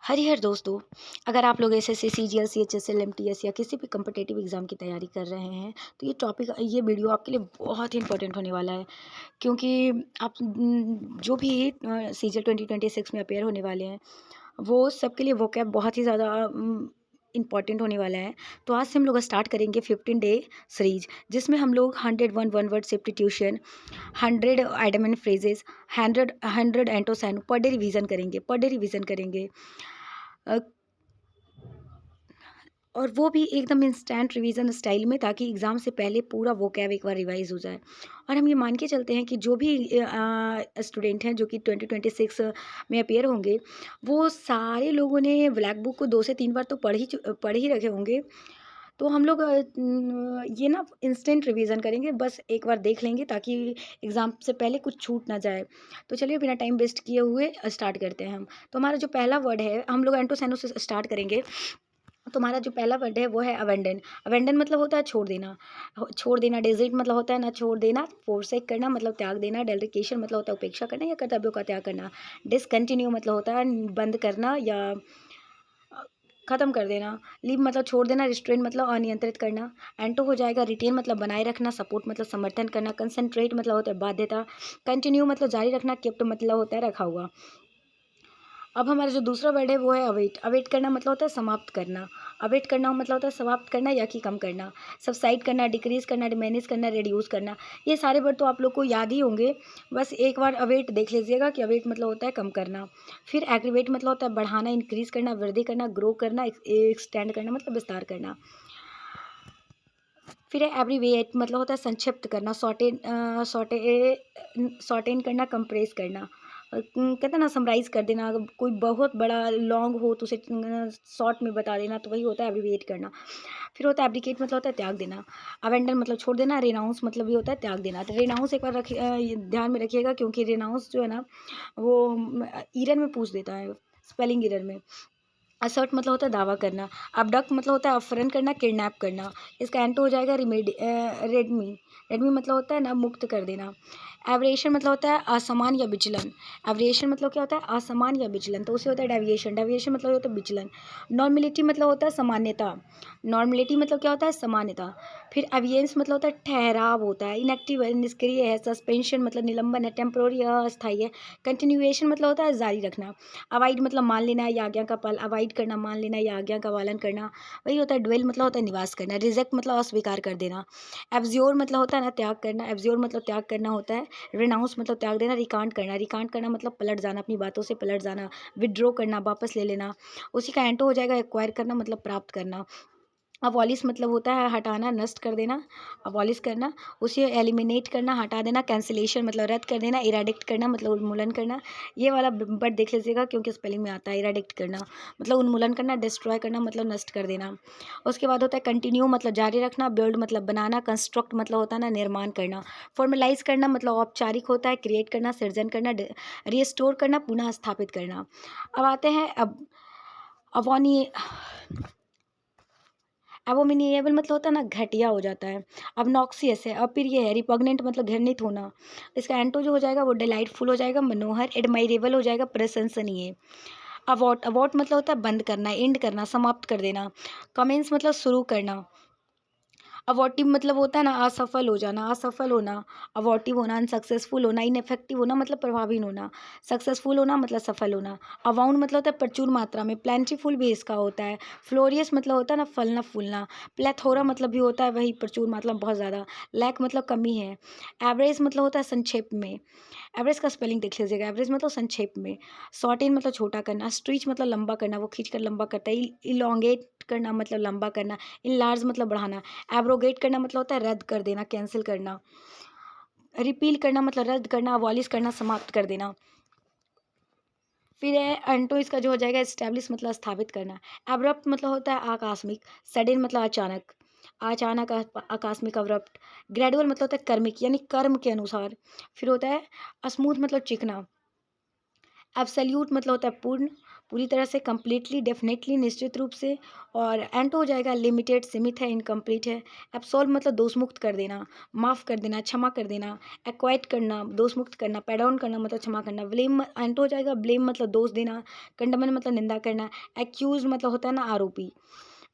हरिहर दोस्तों, अगर आप लोग एसएससी, सीजीएल, सीएचएसएल, एमटीएस या किसी भी कॉम्पिटिटिव एग्ज़ाम की तैयारी कर रहे हैं, तो ये वीडियो आपके लिए बहुत ही इंपॉर्टेंट होने वाला है। क्योंकि आप जो भी सीजीएल 2026 में अपेयर होने वाले हैं, वो सबके लिए वोकैब बहुत ही ज़्यादा इम्पॉर्टेंट होने वाला है। तो आज से हम लोग स्टार्ट करेंगे 15 डे सीरीज, जिसमें हम लोग 101 one word substitution, 100 item and phrases, 100 antonyms per day revision करेंगे। अ, और वो भी एकदम इंस्टेंट रिवीजन स्टाइल में, ताकि एग्ज़ाम से पहले पूरा वोकैब एक बार रिवाइज हो जाए। और हम ये मान के चलते हैं कि जो भी स्टूडेंट हैं जो कि 2026 में अपेयर होंगे, वो सारे लोगों ने ब्लैक बुक को 2 से 3 बार तो पढ़ ही रखे होंगे। तो हम लोग ये ना इंस्टेंट रिवीजन करेंगे, बस एक बार देख लेंगे ताकि एग्ज़ाम से पहले कुछ छूट ना जाए। तो चलिए बिना टाइम वेस्ट किए हुए स्टार्ट करते हैं हम। तो हमारा जो पहला वर्ड है, हम लोग एंटोसाइनो से स्टार्ट करेंगे। तो हमारा जो पहला वर्ड है वो है अबेंडन। अबेंडन मतलब होता है छोड़ देना। छोड़ देना, डेज़र्ट मतलब होता है ना छोड़ देना, फोरसेक करना मतलब त्याग देना, डेलीकेशन मतलब होता है उपेक्षा करना या कर्तव्यों का त्याग करना, डिसकंटिन्यू मतलब होता है बंद करना या ख़त्म कर देना, लीव मतलब छोड़ देना, रिस्ट्रेन मतलब अनियंत्रित करना, एंटो हो जाएगा रिटेन मतलब बनाए रखना, सपोर्ट मतलब समर्थन करना, कंसंट्रेट मतलब होता है बाध्यता, कंटिन्यू मतलब जारी रखना, केप्ट मतलब होता है रखा हुआ। अब हमारा जो दूसरा वर्ड है वो है अवेट। अवेट करना मतलब होता है समाप्त करना। अवेट करना मतलब होता है समाप्त करना या कि कम करना। सबसाइड करना, डिक्रीज करना, डिमेनिश करना, रिड्यूस करना। ये सारे वर्ड तो आप लोग को याद ही होंगे, बस एक बार अवेट देख लीजिएगा कि अवेट मतलब होता है कम करना। फिर एग्रीवेट मतलब होता है बढ़ाना, इंक्रीज करना, वृद्धि करना, ग्रो करना, एक्सटेंड करना मतलब विस्तार करना। फिर है एब्रीविएट मतलब होता है संक्षिप्त करना, शॉर्टेन करना, कंप्रेस करना। कहते हैं ना समराइज़ कर देना, अगर कोई बहुत बड़ा लॉन्ग हो तो उसे शॉर्ट में बता देना, तो वही होता है एब्रीविएट करना। फिर होता है एब्डिकेट मतलब होता है त्याग देना, अबेंडन मतलब छोड़ देना, रेनाउंस मतलब ये होता है त्याग देना। तो रेनाउंस एक बार ये ध्यान में रखिएगा, क्योंकि रेनाउंस जो है ना वो ईरर में पूछ देता है, स्पेलिंग ईरर में। असर्ट मतलब होता है दावा करना, अबडक्ट मतलब होता है अपहरण करना, किडनैप करना। इसका एंटो हो जाएगा रेडमी। रेडमी मतलब होता है ना मुक्त कर देना। एवरेशन मतलब होता है असमान या विचलन। एवरेशन मतलब क्या होता है असमान या विचलन, तो उसे होता है डेविएशन। डेविएशन मतलब होता है विचलन। नॉर्मेलिटी मतलब होता है सामान्यता। नॉर्मेलिटी मतलब क्या होता है समानता। फिर अवियंस मतलब होता है ठहराव होता है, इनएक्टिव है, निष्क्रिय है, सस्पेंशन मतलब निलंबन है, टेम्पोररी अस्थायी है, कंटिन्यूएशन मतलब होता है जारी रखना। अवॉइड मतलब मान लेना या आज्ञा का पाल, अवॉइड करना, मान लेना या आज्ञा का पालन करना, वही होता है। ड्वेल मतलब होता है निवास करना। रिजेक्ट मतलब अस्वीकार कर देना। एब्ज्योर मतलब होता है ना त्याग करना, एब्ज्योर मतलब त्याग करना होता है। रिनाउंस मतलब त्याग देना। रिकांट करना, रिकांट करना मतलब पलट जाना, अपनी बातों से पलट जाना। विड्रॉ करना, वापस ले लेना। उसी का एंटो हो जाएगा एक्वायर करना मतलब प्राप्त करना। अबॉलिश मतलब होता है हटाना, नष्ट कर देना, अबॉलिश करना। उसे एलिमिनेट करना, हटा देना। कैंसिलेशन मतलब रद्द कर देना। इराडिक्ट करना मतलब उन्मूलन करना। ये वाला वर्ड देख लीजिएगा क्योंकि स्पेलिंग में आता है। इराडिक्ट करना मतलब उन्मूलन करना, डिस्ट्रॉय करना मतलब नष्ट कर देना। उसके बाद होता है कंटिन्यू मतलब जारी रखना, बिल्ड मतलब बनाना, कंस्ट्रक्ट मतलब होता है ना निर्माण करना, फॉर्मलाइज करना मतलब औपचारिक होता है, क्रिएट करना, सृजन करना, रिस्टोर करना, पुनः स्थापित करना। अब आते हैं अब अवॉनी एबोमिनिएबल मतलब होता है ना घटिया हो जाता है। अब नॉक्सियस है, अप्रिय है, रिपग्नेंट मतलब घृणित होना। इसका एंटो जो हो जाएगा वो डिलाइटफुल हो जाएगा, मनोहर, एडमायरेबल हो जाएगा, प्रशंसनीय। अवॉट अवॉट मतलब होता है बंद करना, एंड करना, समाप्त कर देना। कमेंस मतलब शुरू करना। अवॉटिव मतलब होता है ना असफल हो जाना, असफल होना। अवॉटिव होना, अनसक्सेसफुल होना, इनफेक्टिव होना मतलब प्रभावी होना, सक्सेसफुल होना मतलब सफल होना। अबाउंड मतलब होता है प्रचुर मात्रा में, प्लेंटीफुल भी इसका होता है। फ्लोरियस मतलब होता है ना फलना फूलना। प्लेथोरा मतलब भी होता है वही प्रचुर मतलब बहुत ज़्यादा। लैक मतलब कमी है। एवरेज मतलब होता है संक्षेप में। एवरेज का स्पेलिंग देख लीजिएगा, एवरेज मतलब संक्षेप में। शॉर्टेन मतलब छोटा करना, स्ट्रीच मतलब लंबा करना, वो खींच कर लंबा करता है। इलोंगेट करना मतलब लंबा करना, इनलार्ज मतलब बढ़ाना। एब्रोगेट करना मतलब होता है रद्द कर देना, कैंसिल करना। रिपील करना मतलब रद्द करना, अबॉलिश करना, समाप्त कर देना। फिर है अंटो, इसका जो हो जाएगा एस्टैब्लिश मतलब स्थापित करना। एब्रप्ट मतलब होता है आकस्मिक। सडन मतलब अचानक, अचानक आकस्मिक अब्रप्ट। ग्रेजुअल मतलब होता है कर्मिक यानी कर्म के अनुसार। फिर होता है स्मूथ मतलब चिकना। एब्सोल्यूट मतलब होता है पूर्ण, पूरी तरह से, कंप्लीटली, डेफिनेटली, निश्चित रूप से। और एंड हो जाएगा लिमिटेड, सीमित है, इनकम्प्लीट है। एब्सॉल्व मतलब दोष मुक्त कर देना, माफ़ कर देना, क्षमा कर देना। एक्वाइट करना, दोष मुक्त करना। पैडाउन करना मतलब क्षमा करना। ब्लेम एंड हो जाएगा ब्लेम मतलब दोष देना। कंडमन मतलब निंदा करना। एक्यूज मतलब होता है ना आरोपी।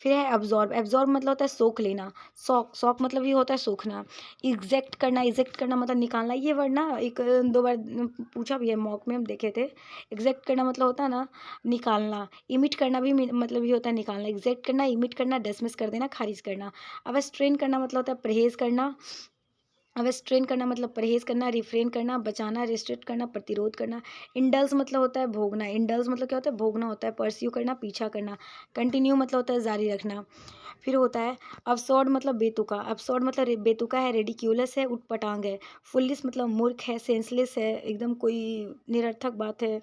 फिर है एब्जॉर्ब, एब्जॉर्ब मतलब होता है सोख लेना। सॉक, सॉक मतलब ये होता है सोखना। इग्जैक्ट करना, इजेक्ट करना मतलब निकालना। ये वर्ड ना एक दो बार पूछा भी है, मॉक में हम देखे थे। एग्जैक्ट करना मतलब होता है ना निकालना। इमिट करना भी मतलब ये होता है निकालना। एग्जैक्ट करना, इमिट करना, डिसमिस कर देना, खारिज करना। अब स्ट्रेन करना मतलब होता है परहेज करना। अब स्ट्रेन करना मतलब परहेज करना, रिफ्रेन करना, बचाना, रिस्ट्रिक्ट करना, प्रतिरोध करना। इंडल्स मतलब होता है भोगना। इंडल्स मतलब क्या होता है, भोगना होता है। परस्यू करना, पीछा करना। कंटिन्यू मतलब होता है जारी रखना। फिर होता है अब्सर्ड मतलब बेतुका। अब्सर्ड मतलब बेतुका है, रेडिक्यूलस है, उटपटांग है। फुल्लिस मतलब मूर्ख है, सेंसलेस है, एकदम कोई निरर्थक बात है।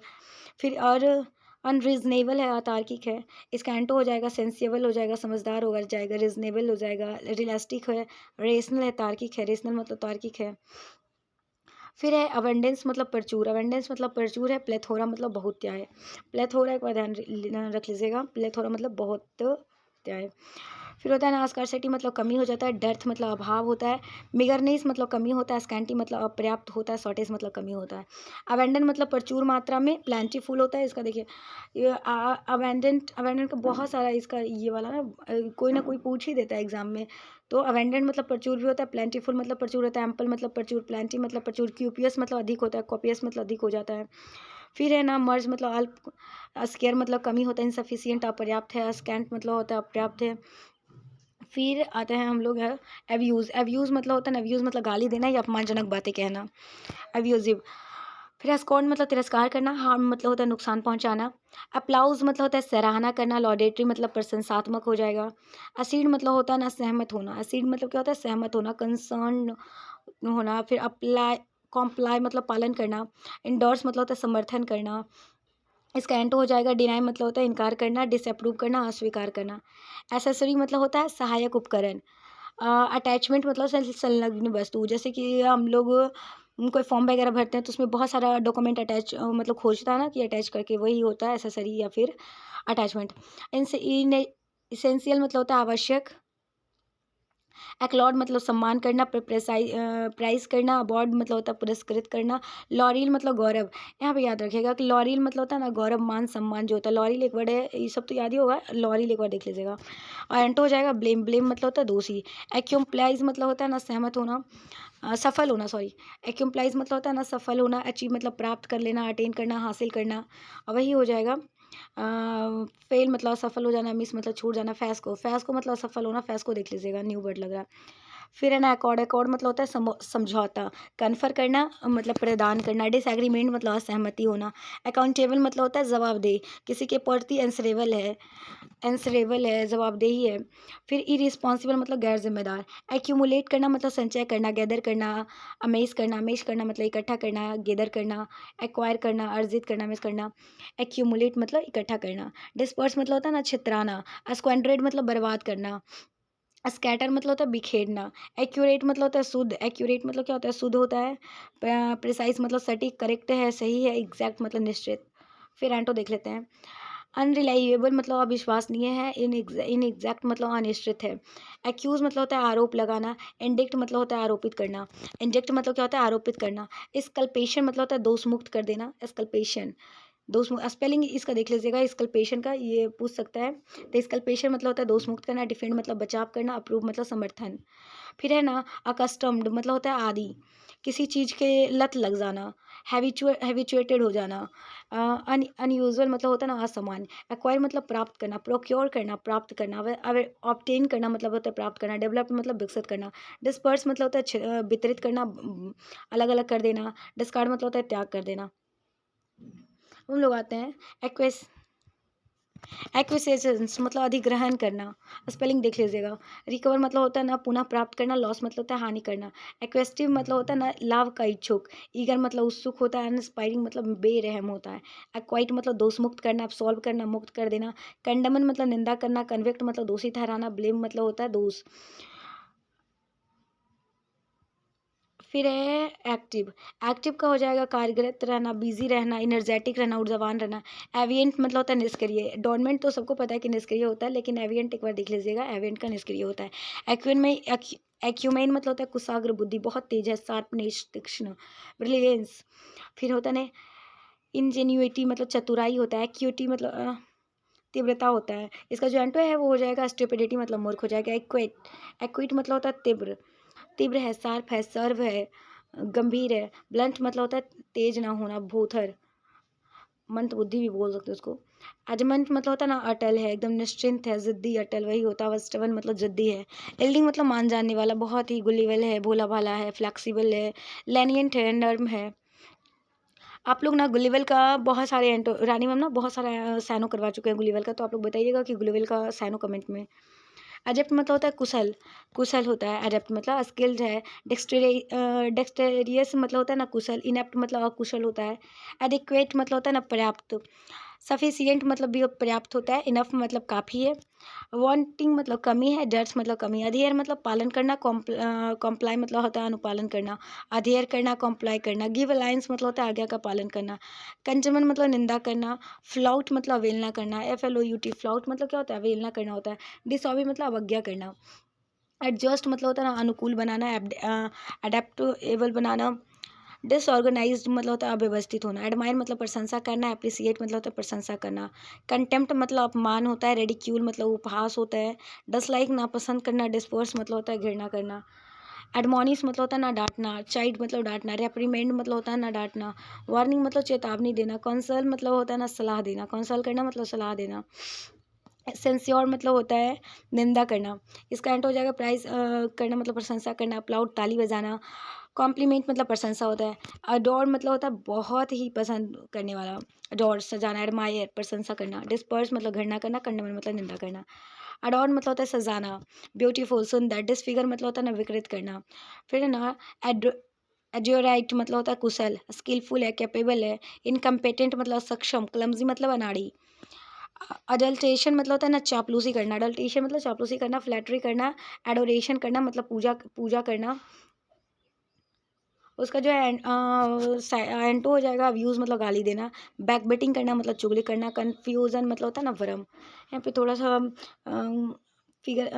फिर और अनरीजनेबल है, अतार्किक है। इसका एंटो हो जाएगा सेंसिबल हो जाएगा, समझदार हो जाएगा। रीजनेबल हो जाएगा, रियलिस्टिक है। रेशनल है, तार्किक है। रेशनल मतलब तार्किक है। फिर है अवेंडेंस मतलब प्रचुर। अवेंडेंस मतलब प्रचुर है। प्लेथोरा मतलब बहुत है। प्लेथोरा एक बार ध्यान रख लीजिएगा, प्लेथोरा मतलब बहुत है। फिर होता है ना स्कार्सिटी मतलब कमी हो जाता है। डर्थ मतलब अभाव होता है। मिगरनेस मतलब कमी होता है। स्कैंटी मतलब अपर्याप्त होता है। शॉर्टेज मतलब कमी होता है। अवेंडन मतलब प्रचुर मात्रा में। प्लांटीफुल होता है। इसका देखिए ये अवेंडेंट, अवेंडेंट का बहुत सारा इसका ये वाला ना कोई ना कोई पूछ ही देता है एग्जाम में। तो अवेंडेंट मतलब प्रचुर भी होता है। प्लेंटीफुल मतलब प्रचुर होता है। एम्पल मतलब प्रचुर। प्लेंटी मतलब प्रचुर। क्यूपियस मतलब अधिक होता है। कॉपियस मतलब अधिक हो जाता है। फिर है ना मर्ज मतलब अल्प। स्केयर मतलब कमी होता है। इनसफिशियंट अपर्याप्त है। स्कैंट मतलब होता है अपर्याप्त है। फिर आते हैं हम लोग है एब्यूज़। एब्यूज़ मतलब होता है ना, एब्यूज़ मतलब गाली देना या अपमानजनक बातें कहना। एब्यूजिव। फिर एस्कॉर्न मतलब तिरस्कार करना। हार्म मतलब होता है नुकसान पहुंचाना। अप्लाउज मतलब होता है सराहना करना। लॉडेटरी मतलब प्रशंसात्मक हो जाएगा। असीड मतलब होता है ना सहमत होना। असीड मतलब क्या होता है सहमत होना, कंसर्न होना। फिर अप्लाई, कॉम्प्लाई मतलब पालन करना। इंडोर्स मतलब होता है समर्थन करना। इसका एंटो हो जाएगा डिनाई मतलब होता है इनकार करना। डिसअप्रूव करना, अस्वीकार करना। एसेसरी मतलब होता है सहायक उपकरण। अटैचमेंट मतलब संलग्न वस्तु, जैसे कि हम लोग कोई फॉर्म वगैरह भरते हैं तो उसमें बहुत सारा डॉक्यूमेंट अटैच मतलब खोजता है ना कि अटैच करके, वही होता है एसेसरी या फिर अटैचमेंट। इनसे इन इसेंशियल मतलब होता है आवश्यक। एक्लॉड मतलब सम्मान करना। प्राइज करना। अवार्ड मतलब होता है पुरस्कृत करना। लॉरियल मतलब गौरव। यहाँ पे याद रखिएगा कि लॉरियल मतलब होता है ना गौरव, मान, सम्मान जो होता है। लॉरियल एक वर्ड है, ये सब तो याद ही होगा। लॉरियल एक बार देख लीजिएगा। और एंटो हो जाएगा ब्लेम। ब्लेम मतलब होता है दोषी। एक्यूम्प्लाइज मतलब होता है ना सहमत होना, सफल होना, सॉरी। एक्यूम्प्लाइज मतलब होता है ना सफल होना। अचीव मतलब प्राप्त कर लेना, अटेन करना, हासिल करना। और वही हो जाएगा फेल मतलब असफल हो जाना। मिस मतलब छूट जाना। फैस को मतलब असफल होना। फैस को देख लीजिएगा, न्यू वर्ड लग रहा है। फिर है ना अकॉर्ड। अकॉर्ड मतलब होता है समझौता। कन्फर करना मतलब प्रदान करना। डिसएग्रीमेंट मतलब असहमति होना। अकाउंटेबल मतलब होता है जवाबदेह, किसी के प्रति आंसरेबल है, जवाबदेही है। फिर इरिस्पॉन्सिबल मतलब गैर जिम्मेदार। एक्यूमुलेट करना मतलब संचय करना, गैदर करना। अमेज करना मतलब इकट्ठा करना, गैदर करना। एक्वायर करना, अर्जित करना, मिस करना। एक्यूमुलेट मतलब इकट्ठा करना। डिस्पर्स मतलब होता है ना छितराना। स्क्वाड्रेड मतलब बर्बाद करना। स्कैटर मतलब होता है बिखेरना। एक्यूरेट मतलब होता है शुद्ध। एक्यूरेट मतलब क्या होता है, शुद्ध होता है। प्रिसाइज मतलब सटीक, करेक्ट है, सही है। एग्जैक्ट मतलब निश्चित। फिर एंटो देख लेते हैं। अनरिलाइएबल मतलब अविश्वसनीय है। इन एग्जैक्ट मतलब अनिश्चित है। एक्यूज मतलब होता है आरोप लगाना। इंडिक्ट मतलब होता है आरोपित करना। इंजेक्ट मतलब क्या होता है आरोपित करना। स्कल्पेशन मतलब होता है दोष मुक्त कर देना। स्कल्पेशन दोष मुक्त, स्पेलिंग इसका देख लीजिएगा स्कल्पेशन का, ये पूछ सकता है। तो स्कल्पेशन मतलब होता है दोष मुक्त करना। डिफेंड मतलब बचाव करना। अप्रूव मतलब समर्थन। फिर है ना अकस्टम्ड मतलब होता है आदि, किसी चीज़ के लत लग जाना। हैबिचुएटेड हो जाना। अनयूजुअल मतलब होता है ना असामान्य। एक्वायर मतलब प्राप्त करना। प्रोक्योर करना, प्राप्त करना। ऑब्टेन करना मतलब होता है प्राप्त करना। डेवलप मतलब विकसित करना। डिस्पर्स मतलब होता है वितरित करना, अलग अलग कर देना। डिस्कार्ड मतलब होता है त्याग कर देना। हम लोग आते हैं एक्वेस एक्विसेशंस मतलब अधिग्रहण करना। स्पेलिंग देख लीजिएगा। रिकवर मतलब होता है ना पुनः प्राप्त करना। लॉस मतलब होता है हानि करना। एक्वेस्टिव मतलब होता है ना लाभ का इच्छुक। ईगर मतलब उत्सुक होता है। इंस्पायरिंग मतलब बेरहम होता है। एक्वाइट मतलब दोष मुक्त करना, सॉल्व करना, मुक्त कर देना। कंडमन मतलब निंदा करना। कन्विक्ट मतलब दोषी ठहराना। ब्लेम मतलब होता है दोष। फिर है एक्टिव। एक्टिव का हो जाएगा कार्यरत रहना, बिजी रहना, इनर्जेटिक रहना, ऊर्जावान रहना। एविएंट मतलब होता है निष्क्रिय। डोरमेंट तो सबको पता है कि निष्क्रिय होता है, लेकिन एविएंट एक बार देख लीजिएगा, एविएंट का निष्क्रिय होता है। एक्विन में एक्यूमेन मतलब होता है कुशाग्र बुद्धि, बहुत तेज है, शार्पनेस, तीक्ष्ण, ब्रिलियंस। फिर होता है ना इंजेन्युइटी मतलब चतुराई होता है। एक्यूटी मतलब तीव्रता होता है। इसका जो एंटो है वो हो जाएगा स्टुपिडिटी मतलब मूर्ख हो जाएगा। एक्वेट, एक्विट मतलब होता है तीव्र, तीव्र है, शार्प है, सर्व है, गंभीर है। ब्लंट मतलब होता है तेज ना होना, भूथर, मंद बुद्धि भी बोल सकते हो उसको। एडमंट मतलब होता है ना अटल है, एकदम निश्चिंत है, जिद्दी, अटल वही होता है। स्टबन मतलब जिद्दी है। एल्डिंग मतलब मान जानने वाला, बहुत ही गुलीवल है, भोला भाला है, फ्लेक्सिबल है, लेनियंट है, नर्म है। आप लोग ना गुलीवल का बहुत सारे एंटो रानी मैम ना बहुत सारा सैनो करवा चुके हैं गुलीवल का, तो आप लोग बताइएगा कि गुलीवल का सैनो कमेंट में। एडेप्ट मतलब होता है कुशल, कुशल होता है। एडेप्ट मतलब स्किल्ड है। डेक्सटेरियस मतलब होता है ना कुशल। इनेप्ट मतलब अकुशल होता है। एडिक्वेट मतलब होता है ना पर्याप्त। सफिशियंट मतलब भी पर्याप्त होता है। इनफ मतलब काफ़ी है। वांटिंग मतलब कमी है। डर्स मतलब कमी। अधेयर मतलब पालन करना। कॉम्प्लाई मतलब होता है अनुपालन करना। अधेयर करना, कॉम्प्लाई करना। गिव अलायंस मतलब होता है आज्ञा का पालन करना। कंजमन मतलब निंदा करना। फ्लाउट मतलब अवेलना करना। FLOUT, फ्लाउट मतलब क्या होता है, अवेलना करना होता है। डिसऑबे मतलब अवज्ञा करना। एडजस्ट मतलब होता है ना अनुकूल बनाना, अडेप्टेबल बनाना। डिसऑर्गेनाइज्ड मतलब होता है अव्यवस्थित होना। एडमायर मतलब प्रशंसा करना। अप्रिसिएट मतलब होता है प्रशंसा करना। कंटेम्प्ट मतलब अपमान होता है। रेडिक्यूल मतलब उपहास होता है। डिसलाइक नापसंद करना। डिस्पर्स मतलब होता है घृणा करना। एडमोनिश मतलब होता है ना डांटना। चाइल्ड मतलब डांटना। रेप्रीमेंड मतलब होता है ना डांटना। वार्निंग मतलब चेतावनी देना। कंसल मतलब होता है ना सलाह देना। कंसल करना मतलब सलाह देना। सेंस्योर मतलब होता है निंदा करना। इसका एंट हो जाएगा प्राइज करना मतलब प्रशंसा करना। अप्लाउड ताली बजाना। कॉम्प्लीमेंट मतलब प्रशंसा होता है। अडोर मतलब होता है बहुत ही पसंद करने वाला। अडोर सजाना, एडमायर प्रशंसा करना। डिस्पर्स मतलब घृणा करना। कंडमन मतलब निंदा करना। अडोर मतलब होता है सजाना, ब्यूटीफुल, सुंदर। डिसफिगर मतलब होता है ना विकृत करना। फिर है ना एड्योराइट मतलब होता है कुशल, स्किलफुल है, कैपेबल है। इनकम्पेटेंट मतलब सक्षम, क्लमजी मतलब अनाड़ी। अडल्ट्रेशन मतलब होता है ना चापलूसी करना। अडल्ट्रेशन मतलब चापलूसी करना। फ्लैटरी करना। एडोरेशन करना मतलब पूजा, पूजा करना। उसका जो है एंटो हो जाएगा व्यूज़ मतलब गाली देना। बैकबिटिंग करना मतलब चुगली करना। कन्फ्यूज़न मतलब होता है ना भ्रम। यहाँ पे थोड़ा सा फिगर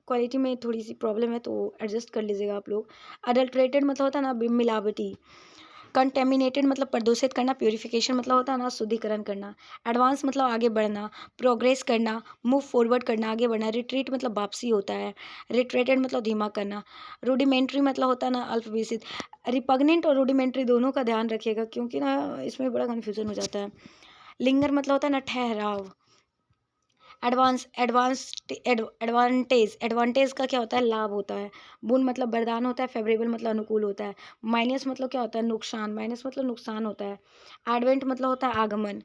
क्वालिटी में थोड़ी सी प्रॉब्लम है, तो एडजस्ट कर लीजिएगा आप लोग। अडल्ट्रेटेड मतलब होता है ना मिलावटी। कंटेमिनेटेड मतलब प्रदूषित करना। प्योरीफिकेशन मतलब होता है ना शुद्धिकरण करना। एडवांस मतलब आगे बढ़ना, प्रोग्रेस करना, मूव फॉरवर्ड करना, आगे बढ़ना। रिट्रीट मतलब वापसी होता है। रिट्रेटेड मतलब धीमा करना। रूडिमेंट्री मतलब होता है ना अल्पविकसित। रिपग्नेंट और रूडिमेंट्री दोनों का ध्यान रखिएगा, क्योंकि ना इसमें बड़ा कन्फ्यूजन हो जाता है। लिंगर मतलब होता है ना ठहराव। एडवांटेज, एडवांटेज का क्या होता है, लाभ होता है। बुन मतलब वरदान होता है। फेवरेबल मतलब अनुकूल होता है। माइनस मतलब क्या होता है, नुकसान। माइनस मतलब नुकसान होता है। एडवेंट मतलब होता है आगमन।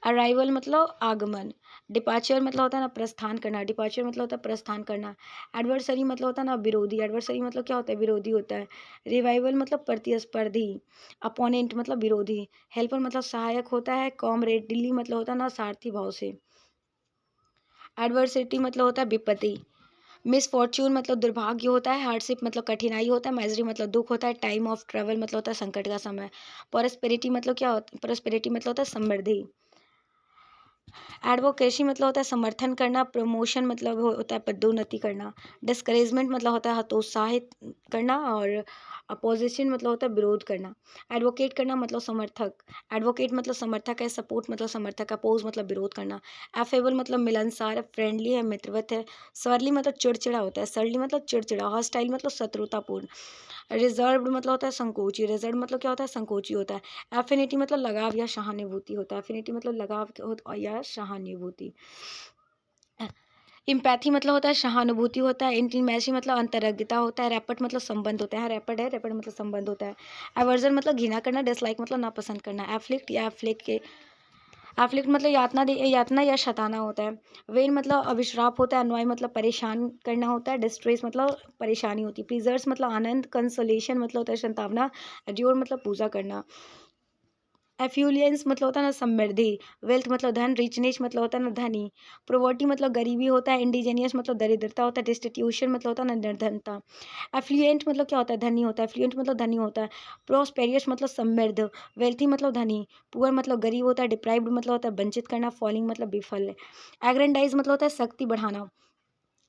अराइवल मतलब आगमन। डिपार्चर मतलब होता है ना प्रस्थान करना। डिपार्चर मतलब होता है प्रस्थान करना। एडवर्सरी मतलब होता है ना विरोधी। एडवर्सरी मतलब क्या होता है, विरोधी होता है। रिवाइवल मतलब प्रतिस्पर्धी। अपोनेंट मतलब विरोधी। हेल्पर मतलब सहायक होता है। कॉमरेड, दिल्ली मतलब होता है ना सारथी भाव से। एडवर्सिटी मतलब होता है विपत्ति। मिसफॉर्च्यून मतलब दुर्भाग्य होता है। हार्डशिप मतलब कठिनाई होता है। मिजरी मतलब दुख होता है। टाइम ऑफ ट्रेवल मतलब होता है संकट का समय। प्रोस्पेरिटी मतलब क्या होता है, प्रोस्पेरिटी मतलब होता है समृद्धि। एडवोकेसी मतलब होता है समर्थन करना। प्रमोशन मतलब होता है पदोन्नति करना। डिस्करेजमेंट मतलब होता है हतोत्साहित करना। और अपोजिशन मतलब होता है विरोध करना। एडवोकेट करना मतलब समर्थक। एडवोकेट मतलब समर्थक है। सपोर्ट मतलब समर्थक। अपोज मतलब विरोध करना। एफेबल मतलब मिलनसार। फ्रेंडली है, मित्रवत है। स्वरली मतलब चिड़चिड़ा होता है। सरली मतलब चिड़चिड़ा। हॉस्टाइल मतलब शत्रुतापूर्ण। रिजर्व्ड मतलब होता है संकोची। रिजर्व मतलब क्या होता है, संकोची होता है। एफिनिटी मतलब लगाव या सहानुभूति होता है। एफिनिटी मतलब लगाव या सहानुभूति। इम्पैथी मतलब होता है सहानुभूति होता है। इंटीमेसी मतलब अंतरंगिता होता है। रैपट मतलब संबंध होता है। रैपट है, रैपट मतलब संबंध होता है। एवर्जन मतलब घृणा करना। डिसलाइक मतलब नापसंद करना। एफ्लिक्ट या एफ्लिक्ट के एफ्लिक्ट मतलब यातना या सताना होता है। वेन मतलब अभिश्राप होता है। अनवाय मतलब परेशान करना होता है। डिस्ट्रेस मतलब परेशानी होती है। प्रिजर्स मतलब आनंद। कंसोलेशन मतलब होता है संतावना। एड्योर मतलब पूजा करना। एफ्लुएंस मतलब होता है ना समृद्धि, वेल्थ मतलब धन, रिचनेस मतलब होता है ना धनी, प्रोवर्टी मतलब गरीबी होता है, इंडिजीनियस मतलब दरिद्रता होता है, डिस्टिट्यूशन मतलब होता है ना निर्धनता। एफ्लुएंट मतलब क्या होता है? धनी होता है, एफ्लुएंट मतलब धनी होता है, प्रोस्पेरियस मतलब समृद्ध, वेल्थी मतलब धनी, पुअर मतलब गरीब होता है, डिप्राइव्ड मतलब होता है वंचित करना, फॉलिंग मतलब विफल। एग्रेंडाइज मतलब होता है शक्ति बढ़ाना,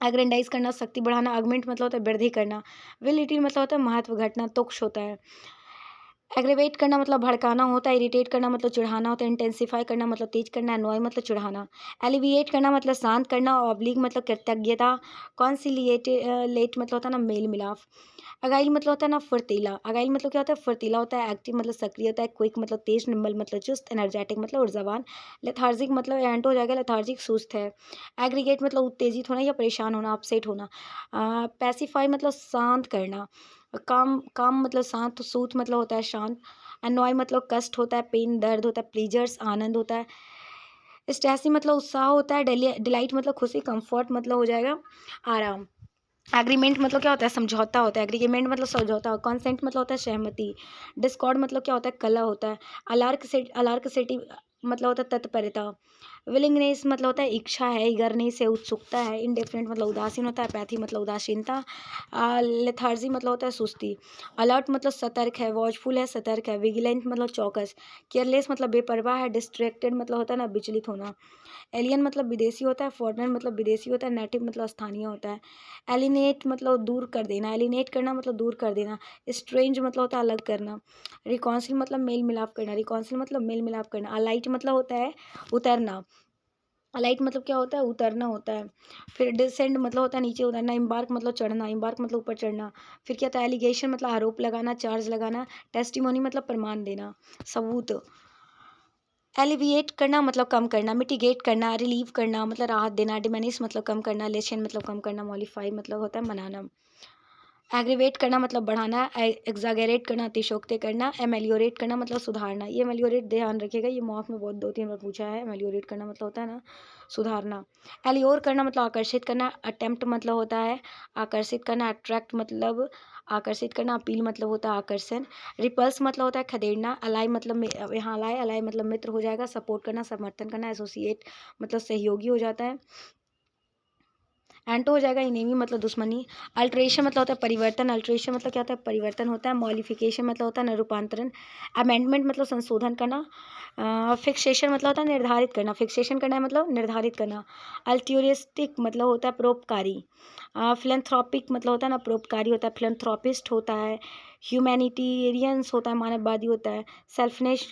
एग्रेंडाइज करना, शक्ति बढ़ाना, आगमेंट मतलब होता है वृद्धि करना, विलिटी मतलब होता है महत्व घटना, तुक्ष होता है। एग्रेवेट करना मतलब भड़काना होता है, इरिटेट करना मतलब चिढ़ाना होता है, इंटेंसिफाई करना मतलब तेज करना, अनॉय मतलब चिढ़ाना, एलिविएट करना मतलब शांत करना, ऑब्लिक मतलब कृतज्ञता, कॉन्सिलिएट लेट मतलब होता है ना मेल मिलाप। अगाइल मतलब होता है ना फुर्तीला, अगाइल मतलब क्या होता है? फुर्तीला होता है, एक्टिव मतलब सक्रिय होता है, क्विक मतलब तेज, निम्बल मतलब चुस्त, एनर्जेटिक मतलब ऊर्जावान, लेथार्जिक मतलब एंट हो जाएगा, लेथार्जिक सुस्त है, एग्रीगेट मतलब उत्तेजित होना या परेशान होना, अपसेट होना, पैसिफाई मतलब शांत करना, काम काम मतलब शांत, सूत मतलब होता है शांत, अनॉय मतलब कष्ट होता है, पेन दर्द होता है, प्लीजर्स आनंद होता है, स्टैसी मतलब उत्साह होता है, डिलाइट मतलब खुशी, कंफर्ट मतलब हो जाएगा आराम। एग्रीमेंट मतलब क्या होता है? समझौता होता है, एग्रीमेंट मतलब समझौता, कॉन्सेंट मतलब होता है सहमति, डिस्कॉर्ड मतलब क्या होता है? कला होता है, अलार्कसिटी मतलब होता है तत्परता, विलिंगनेस मतलब होता है इच्छा है, ईगरनेस है उत्सुकता है, इनडिफरेंट मतलब उदासीन होता है, पैथी मतलब उदासीनता, लेथार्जी मतलब होता है सुस्ती, अलर्ट मतलब सतर्क है, वॉचफुल है सतर्क है, विजिलेंट मतलब चौकस, केयरलेस मतलब बेपरवाह है, डिस्ट्रैक्टेड मतलब होता है ना विचलित होना, एलियन मतलब विदेशी होता है, फॉरेनर मतलब विदेशी होता है, नेटिव मतलब स्थानीय होता है, एलिनेट मतलब दूर कर देना, एलिनेट करना मतलब दूर कर देना, स्ट्रेंज मतलब होता है अलग करना, रिकॉन्सिल मतलब मेल मिलाप करना, रिकॉन्सिल मतलब मेल मिलाप करना, अलाइट मतलब होता है उतरना, अलाइट मतलब क्या होता है? उतरना होता है। फिर डिसेंड मतलब होता है नीचे उतरना, इम्बार्क मतलब चढ़ना, इम्बार्क मतलब ऊपर चढ़ना, फिर क्या था? एलिगेशन मतलब आरोप लगाना, चार्ज लगाना, टेस्टिमोनी मतलब प्रमाण देना, सबूत, एलिविएट करना मतलब कम करना, मिटिगेट करना, रिलीव करना मतलब राहत देना, डिमिनिश मतलब कम करना, लेशन मतलब कम करना, मॉडिफाई मतलब होता है मनाना, एग्रीवेट करना मतलब बढ़ाना, एग्जागरेट करना अतिशयोक्ति करना, एमेलियोरेट करना मतलब सुधारना। ये एमेलियोरेट ध्यान रखिएगा, ये मॉक में बहुत 2-3 बार पूछा है। एमेलियोरेट करना मतलब होता है ना सुधारना, एलियोर करना मतलब आकर्षित करना, अटेम्प्ट मतलब होता है आकर्षित करना, अट्रैक्ट मतलब आकर्षित करना, अपील मतलब होता है आकर्षण, रिपल्स मतलब होता है खदेड़ना, अलाई मतलब यहाँ अलाई अलाई मतलब मित्र हो जाएगा, सपोर्ट करना समर्थन करना, एसोसिएट मतलब सहयोगी हो जाता है, एंटो हो जाएगा इनेमी मतलब दुश्मनी, अल्ट्रेशन मतलब होता है परिवर्तन, अल्ट्रेशन मतलब क्या होता है? परिवर्तन होता है, मॉडिफिकेशन मतलब होता है ना रूपांतरण, अमेंडमेंट मतलब संशोधन करना, फिक्सेशन मतलब होता है निर्धारित करना, फिक्सेशन करना है मतलब निर्धारित करना, अल्ट्यूरिस्टिक मतलब होता है परोपकारी, फिलैंथ्रोपिक मतलब होता है ना परोपकारी होता है, फिलैंथ्रोपिस्ट होता है, ह्यूमैनिटेरियंस होता है मानववादी होता है, सेल्फनेस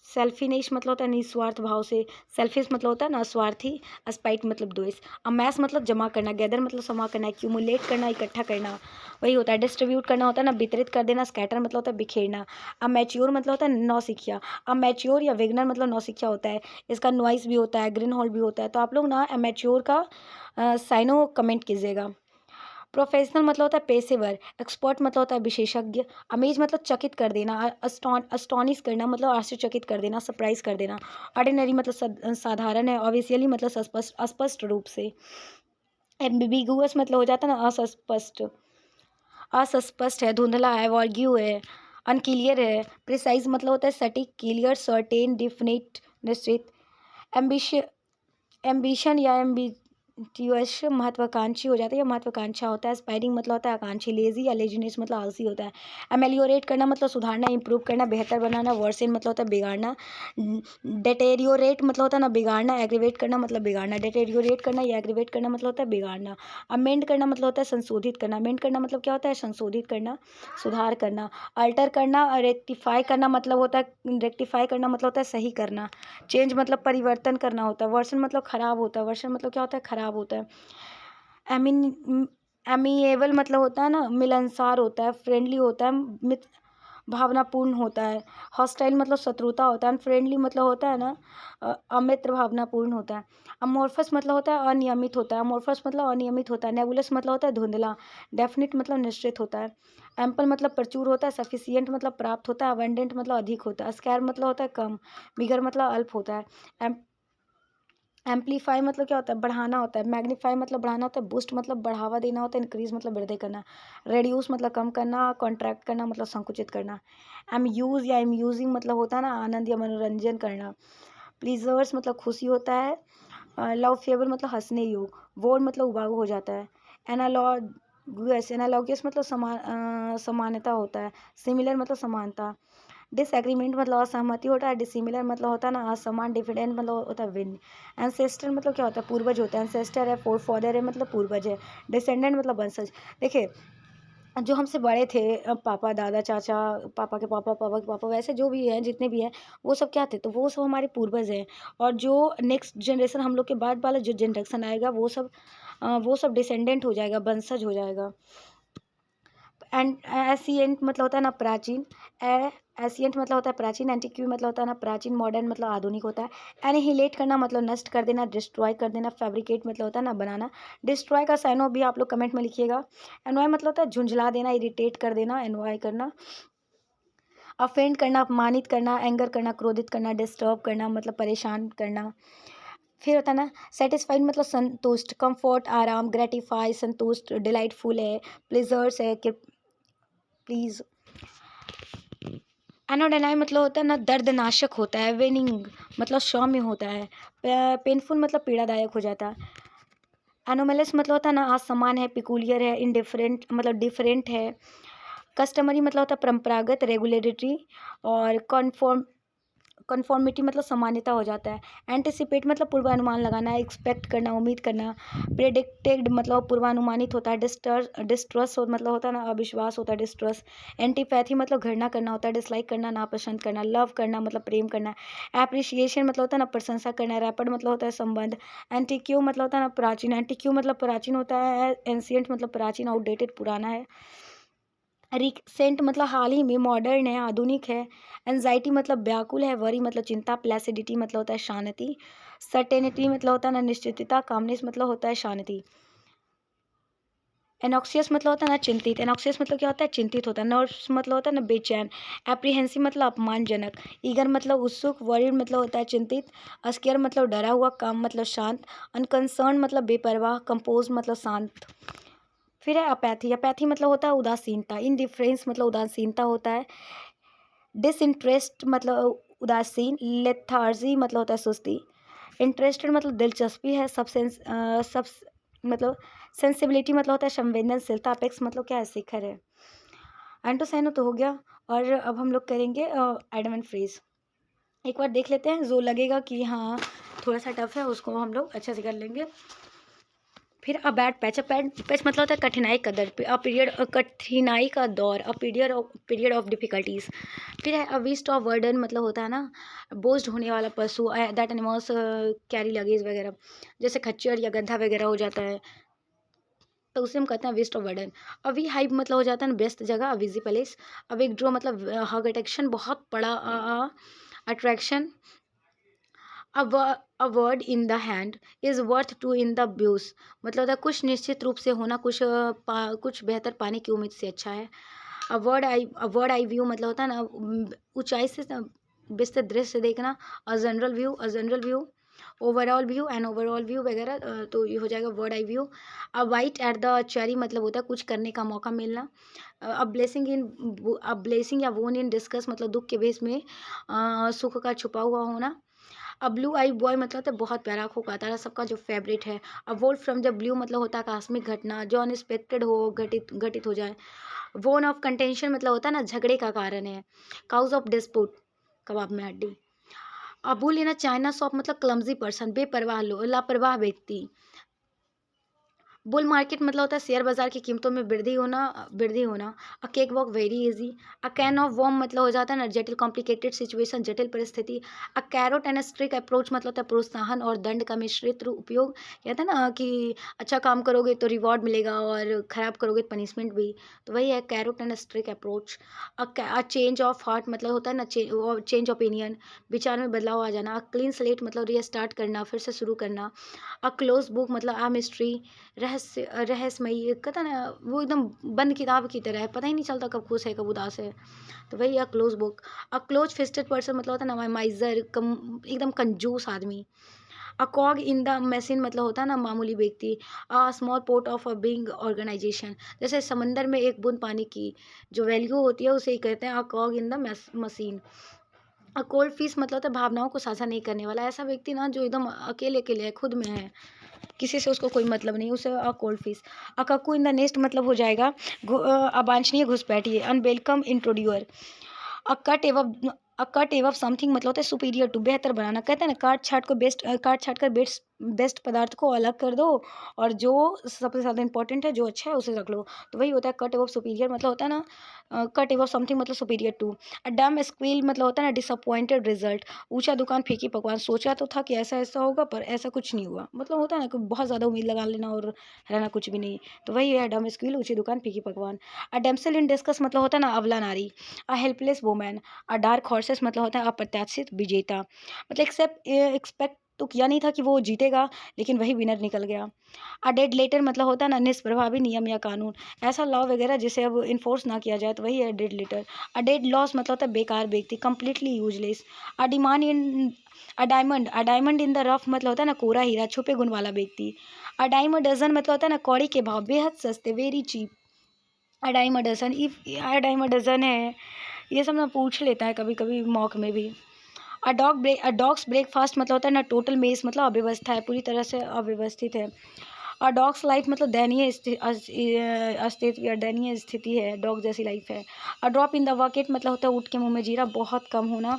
सेल्फिनेश मतलब होता है निस्वार्थ भाव से, सेल्फिश मतलब होता है ना स्वार्थी, स्पाइट मतलब द्वेष, अमैस मतलब जमा करना, गैदर मतलब जमा करना, एक्यूमुलेट करना इकट्ठा करना, वही होता है, डिस्ट्रीब्यूट करना होता है ना वितरित कर देना, स्कैटर मतलब होता है बिखेरना, अमेच्योर मतलब होता है नौसिखिया, अमेच्योर या विगनर मतलब नौसिखिया होता है, इसका नॉइस भी होता है, ग्रीन हॉल भी होता है, तो आप लोग ना अमेच्योर का साइनो कमेंट कीजिएगा। प्रोफेशनल मतलब होता है पेशेवर, एक्सपर्ट मतलब होता है विशेषज्ञ, अमेज मतलब चकित कर देना, अस्टॉनिश करना मतलब आश्चर्यचकित कर देना, सरप्राइज कर देना, ऑर्डिनरी मतलब साधारण है, ऑब्वियसली मतलब अस्पष्ट रूप से, एम्बिगुअस मतलब हो जाता है ना असस्पष्ट, असस्पष्ट है, धुंधला है, वॉर्ग्यू है, अनक्लियर है, प्रिसाइज मतलब होता है सटीक, क्लियर, सर्टेन, डिफिनिट निश्चित, एम्बिश एम्बिशन या एम्बिटियस महत्वाकांक्षी हो जाता है या महत्वाकांक्षा होता है, एस्पायरिंग मतलब होता है आकांक्षी, लेजी या लेजीनेस मतलब आलसी होता है, एमेलियोरेट करना मतलब सुधारना, इंप्रूव करना बेहतर बनाना, वर्सन मतलब होता है बिगाड़ना, डेटेरियोरेट मतलब होता है ना बिगाड़ना, एग्रीवेट करना मतलब बिगाड़ना, डेटेरियोरेट करना या एग्रीवेट करना मतलब होता है बिगाड़ना, अमेंड करना मतलब होता है संशोधित करना, अमेंड करना मतलब क्या होता है? संशोधित करना, सुधार करना, अल्टर करना, रेक्टिफाई करना मतलब होता है रेक्टिफाई करना मतलब होता है सही करना, चेंज मतलब परिवर्तन करना होता है, वर्षन मतलब खराब होता है, वर्षन मतलब क्या होता है? खराब होता है, एमिन एमिएबल मतलब होता है ना मिलनसार होता है, फ्रेंडली होता है, मित भावनापूर्ण होता है, हॉस्टाइल मतलब शत्रुता होता है, फ्रेंडली मतलब होता है ना अमित्र भावनापूर्ण होता है, अमोर्फस मतलब होता है अनियमित होता है, अमोर्फस मतलब अनियमित होता है, नेबुलस मतलब होता है धुंधला, डेफिनिट मतलब निश्चित होता है, एम्पल मतलब प्रचुर होता है, सफिशियंट मतलब प्राप्त होता है, अबंडेंट मतलब अधिक होता है, स्कैर मतलब होता है कम, बिगर मतलब अल्प होता है, एम्पलीफाई मतलब क्या होता है, बढ़ाना होता है। मैग्नीफाई मतलब बढ़ाना होता है। बूस्ट मतलब बढ़ावा देना होता है। इंक्रीज मतलब वृद्धि करना। रेड्यूस मतलब कम करना। कॉन्ट्रैक्ट करना मतलब संकुचित करना। अम्यूज या अम्यूजिंग मतलब होता है ना आनंद या मनोरंजन करना। प्लीजर्स मतलब खुशी होता है। लव फेवर मतलब हंसने योग। वोड मतलब उबाऊ हो जाता है। एनालॉगस एनालॉगस मतलब समानता होता है। सिमिलर मतलब समानता। डिसएग्रीमेंट मतलब असहमति होता है। डिसिमिलर मतलब होता है ना असमान। डिफिडेंट मतलब होता है विन। एंसेस्टर मतलब क्या होता है, पूर्वज होता है। एंसेस्टर है, फोर फादर है मतलब पूर्वज है। डिसेंडेंट मतलब वंशज। देखिए जो हमसे बड़े थे, पापा दादा चाचा, पापा के पापा, पापा के पापा, वैसे जो भी हैं जितने भी हैं वो सब क्या थे, तो वो सब हमारे पूर्वज हैं। और जो नेक्स्ट जनरेशन हम लोग के बाद वाला जो जनरेशन आएगा वो सब डिसेंडेंट हो जाएगा, वंशज हो जाएगा। एंड एसिएंट मतलब होता है ना प्राचीन। एसिएंट मतलब होता है प्राचीन। एंटिक्यू मतलब होता है ना प्राचीन। मॉडर्न मतलब आधुनिक होता है। एनिहिलेट करना मतलब नष्ट कर देना, डिस्ट्रॉय कर देना। फैब्रिकेट मतलब होता है ना बनाना। डिस्ट्रॉय का साइनो भी आप लोग कमेंट में लिखिएगा। एनवाय मतलब होता है झुंझला देना, इरिटेट कर देना, एनवाय करना। अफेंड करना, अपमानित करना, एंगर करना, क्रोधित करना। डिस्टर्ब करना मतलब परेशान करना। फिर होता है ना सेटिस्फाइड मतलब संतुष्ट। कंफर्ट आराम। ग्रेटिफाई संतुष्ट। डिलाइटफुल है। प्लेजर्स है कि प्लीज। एनोडेनाई मतलब होता है ना दर्दनाशक होता है। विनिंग मतलब सौम्य होता है। पेनफुल मतलब पीड़ादायक हो जाता है। एनोमलस मतलब होता है ना असमान है। पिकुलियर है। इनडिफरेंट मतलब डिफरेंट है। कस्टमरी मतलब होता है परंपरागत, रेगुलेटरी। और कन्फॉर्मिटी मतलब सामान्यता हो जाता है। एंटिसिपेट मतलब पूर्वानुमान लगाना, एक्सपेक्ट करना, उम्मीद करना। प्रेडिक्टेड मतलब पूर्वानुमानित होता है। डिस्ट्रस्ट मतलब होता है ना अविश्वास होता है, डिस्ट्रस्ट। एंटीपैथी मतलब घृणा करना होता है। डिसलाइक करना, नापसंद करना। लव करना मतलब प्रेम करना। एप्रिसिएशन मतलब होता है ना प्रशंसा करना। रैपिड मतलब होता है संबंध। एंटिक्यू मतलब होता है ना प्राचीन। एंटिक्यू मतलब प्राचीन होता है। एंशियंट मतलब प्राचीन, आउटडेटेड पुराना है। रिसेंट मतलब हाल ही में, मॉडर्न है, आधुनिक है। एंजाइटी मतलब व्याकुल है। वरी मतलब चिंता। प्लेसिडिटी मतलब होता है शांति। सर्टेनिटी मतलब होता है ना निश्चितता। कामनेस मतलब होता है शांति। एनॉक्सियस मतलब होता है ना चिंतित। एनॉक्सियस मतलब क्या होता है, चिंतित होता है। नर्व्स मतलब होता है ना बेचैन। एप्रीहेंसिव मतलब अपमानजनक। ईगर मतलब उत्सुक। वरीड मतलब होता है चिंतित। अस्कियर मतलब डरा हुआ। काम मतलब शांत। अनकंसर्न मतलब बेपरवाह। कंपोज मतलब शांत। फिर है अपैथी। अपैथी मतलब होता है उदासीनता। इनडिफरेंस मतलब उदासीनता होता है। डिसइंटरेस्ट मतलब उदासीन। लेथार्जी मतलब होता है सुस्ती। इंटरेस्टेड मतलब दिलचस्पी है। सब मतलब सेंसिबिलिटी मतलब होता है संवेदनशीलता। अपेक्स मतलब क्या है, शिखर है। एंटोसाइनो तो हो गया। और अब हम लोग करेंगे एडम एंड फ्रेज। एक बार देख लेते हैं, जो लगेगा कि हाँ थोड़ा सा टफ है उसको हम लोग अच्छे से कर लेंगे। फिर a bad patch. A bad patch मतलब होता है कठिनाई का दर। अ पीरियड कठिनाई का दौर। A period of difficulties. फिर है अ बीस्ट ऑफ बर्डन मतलब होता है ना बोझ ढोने वाला पशु। दैट एनिमल्स कैरी लगेज वगैरह, जैसे खच्चर या गधा वगैरह हो जाता है, तो उसे हम कहते हैं वेस्ट ऑफ बर्डन। अभी हाइप मतलब हो जाता है ना व्यस्त जगह, बिजी प्लेस। अब एक ड्रो मतलब हग अट्रैक्शन, बहुत बड़ा attraction. A word in the hand is worth two in the views मतलब होता है कुछ निश्चित रूप से होना, कुछ बेहतर पाने की उम्मीद से अच्छा है। अ वर्ड आई व्यू मतलब होता है ना ऊंचाई से विस्तृत दृश्य देखना। A general view overall view and overall view वगैरह, तो ये हो जाएगा word eye view. A white at the cherry मतलब होता है कुछ करने का मौका मिलना। अ ब्लेसिंग या वोन इन डिस्कस मतलब दुख के भेष में सुख का छुपा हुआ होना। अब ब्लू आई बॉय मतलब होता है बहुत प्यारा, आंखों का तारा, सबका जो फेवरेट है। अब वोल्ट फ्रॉम द ब्लू मतलब होता है आकस्मिक घटना जो अनएक्सपेक्टेड हो, घटित हो जाए। वोन ऑफ कंटेंशन मतलब होता है ना झगड़े का कारण है। काउज ऑफ डिस्प्यूट कबाब में हड्डी। अबुल इन चाइना शॉप मतलब क्लमजी पर्सन, बेपरवाह लापरवाह व्यक्ति। बुल मार्केट मतलब होता है शेयर बाजार की कीमतों में वृद्धि होना। A cake walk very easy. A can of worm मतलब हो जाता है ना जटिल कॉम्प्लिकेटेड सिचुएशन, जटिल परिस्थिति। अ कैरोट एंड स्ट्रिक अप्रोच मतलब होता है प्रोत्साहन और दंड का मिश्रित उपयोग। कहते हैं ना कि अच्छा काम करोगे तो रिवॉर्ड मिलेगा और खराब करोगे तो पनिशमेंट भी, तो वही है carrot and stick approach. A change of heart मतलब होता है ना चेंज ओपिनियन, विचार में बदलाव आ जाना। अ क्लीन स्लेट मतलब रीस्टार्ट करना, फिर से शुरू करना। अ क्लोज बुक मतलब आ मिस्ट्री, रहस्यमयी, कहता ना वो एकदम बंद किताब की तरह है, पता ही नहीं चलता कब खुश है कब उदास है, तो वही है close book. A close fisted person मतलब होता है ना माइजर, कम एकदम कंजूस आदमी। अ कॉग इन द मशीन मतलब होता है ना मामूली व्यक्ति। A small part of a big organization, जैसे समंदर में एक बूंद पानी की जो वैल्यू होती है उसे ही कहते हैं a cog in the machine. A cold fish मतलब होता है भावनाओं को साझा नहीं करने वाला, ऐसा व्यक्ति ना जो एकदम अकेले अकेले है, खुद में है, किसी से उसको कोई मतलब नहीं, उसे अ cold fish. A cuckoo in the nest मतलब हो जाएगा अवांछनीय घुसपैठिए, अनवेलकम इंट्रोड्यूअर। अ कट एवं समथिंग मतलब होता है सुपीरियर टू, बेहतर बनाना। कहते हैं ना काट छाट कर बेस्ट बेस्ट पदार्थ को अलग कर दो और जो सबसे ज़्यादा इंपॉर्टेंट है, जो अच्छा है उसे रख लो। तो वही होता है कट एवं सुपीरियर मतलब होता है ना कट एवं समथिंग मतलब सुपीरियर टू। अ डम स्क्वील मतलब होता है ना डिसअपॉइंटेड रिजल्ट। ऊंचा दुकान फीकी पकवान, सोचा तो था कि ऐसा ऐसा होगा पर ऐसा कुछ नहीं हुआ। मतलब होता है ना कि बहुत ज़्यादा उम्मीद लगा लेना और रहना कुछ भी नहीं। तो वही है डम स्क्वील, ऊंची दुकान फीकी पकवान। अ डेमसेल इन डिस्कस मतलब होता है ना अबला नारी। A helpless women. A dark horses मतलब होता है अप्रत्याशित विजेता। मतलब एक्सपेक्ट तो किया नहीं था कि वो जीतेगा, लेकिन वही विनर निकल गया। अ डेड लेटर मतलब होता है ना निष्प्रभावी नियम या कानून, ऐसा लॉ वगैरह जिसे अब इन्फोर्स ना किया जाए, तो वही है dead letter. A dead loss मतलब होता है बेकार व्यक्ति, completely useless. A demand in a diamond in the rough मतलब होता है ना कोरा हीरा, छुपे गुण वाला व्यक्ति। अ डाइम अ डजन मतलब होता है ना कौड़ी के भाव, बेहद सस्ते, very cheap. A dime a dozen, if a dime a dozen है, ये सब ना पूछ लेता है कभी कभी मॉक में भी। अ डॉग्स ब्रेकफास्ट मतलब होता है ना टोटल मेस मतलब अव्यवस्था है, पूरी तरह से अव्यवस्थित है। और डॉग्स लाइफ मतलब अस्तित्व या दयनीय स्थिति है, डॉग जैसी लाइफ है। A drop in the bucket मतलब होता है ऊँट के मुंह में जीरा, बहुत कम होना,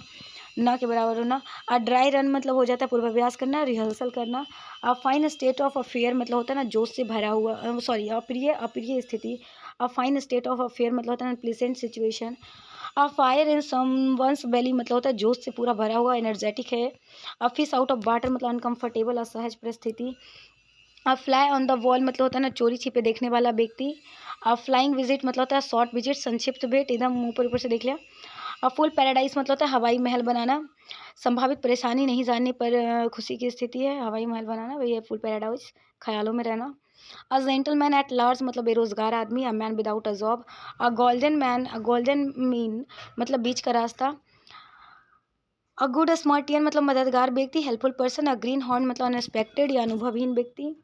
ना के बराबर होना। अ ड्राई रन मतलब हो जाता है पूर्वाभ्यास करना, रिहर्सल करना। अ फाइन स्टेट ऑफ अफेयर मतलब होता है ना जोश से भरा हुआ, सॉरी अप्रिय अप्रिय स्थिति। A fine state of affair मतलब होता है ना pleasant situation. A fire in someone's belly मतलब होता है जोश से पूरा भरा हुआ, एनर्जेटिक है। A fish out of water मतलब अनकंफर्टेबल, असहज परिस्थिति। अ फ्लाई ऑन द वॉल मतलब होता है ना चोरी छिपे देखने वाला व्यक्ति। अ फ्लाइंग विजिट मतलब होता है शॉर्ट विजिट, संक्षिप्त भेंट, एकदम ऊपर ऊपर से देख लिया। अ फुल पैराडाइज मतलब होता है हवाई महल बनाना, संभावित परेशानी नहीं जानने पर खुशी की स्थिति है, हवाई महल बनाना, वही है फुल पैराडाइज, ख्यालों में रहना। अ जेंटलमैन एट लार्ज मतलब बेरोजगार आदमी, a man without a job. A golden mean मतलब बीच का रास्ता। अ गुड स्मार्टियन मतलब मददगार व्यक्ति, हेल्पफुल पर्सन। अ ग्रीन हॉर्न मतलब अनएक्सपेक्टेड या अनुभवहीन व्यक्ति,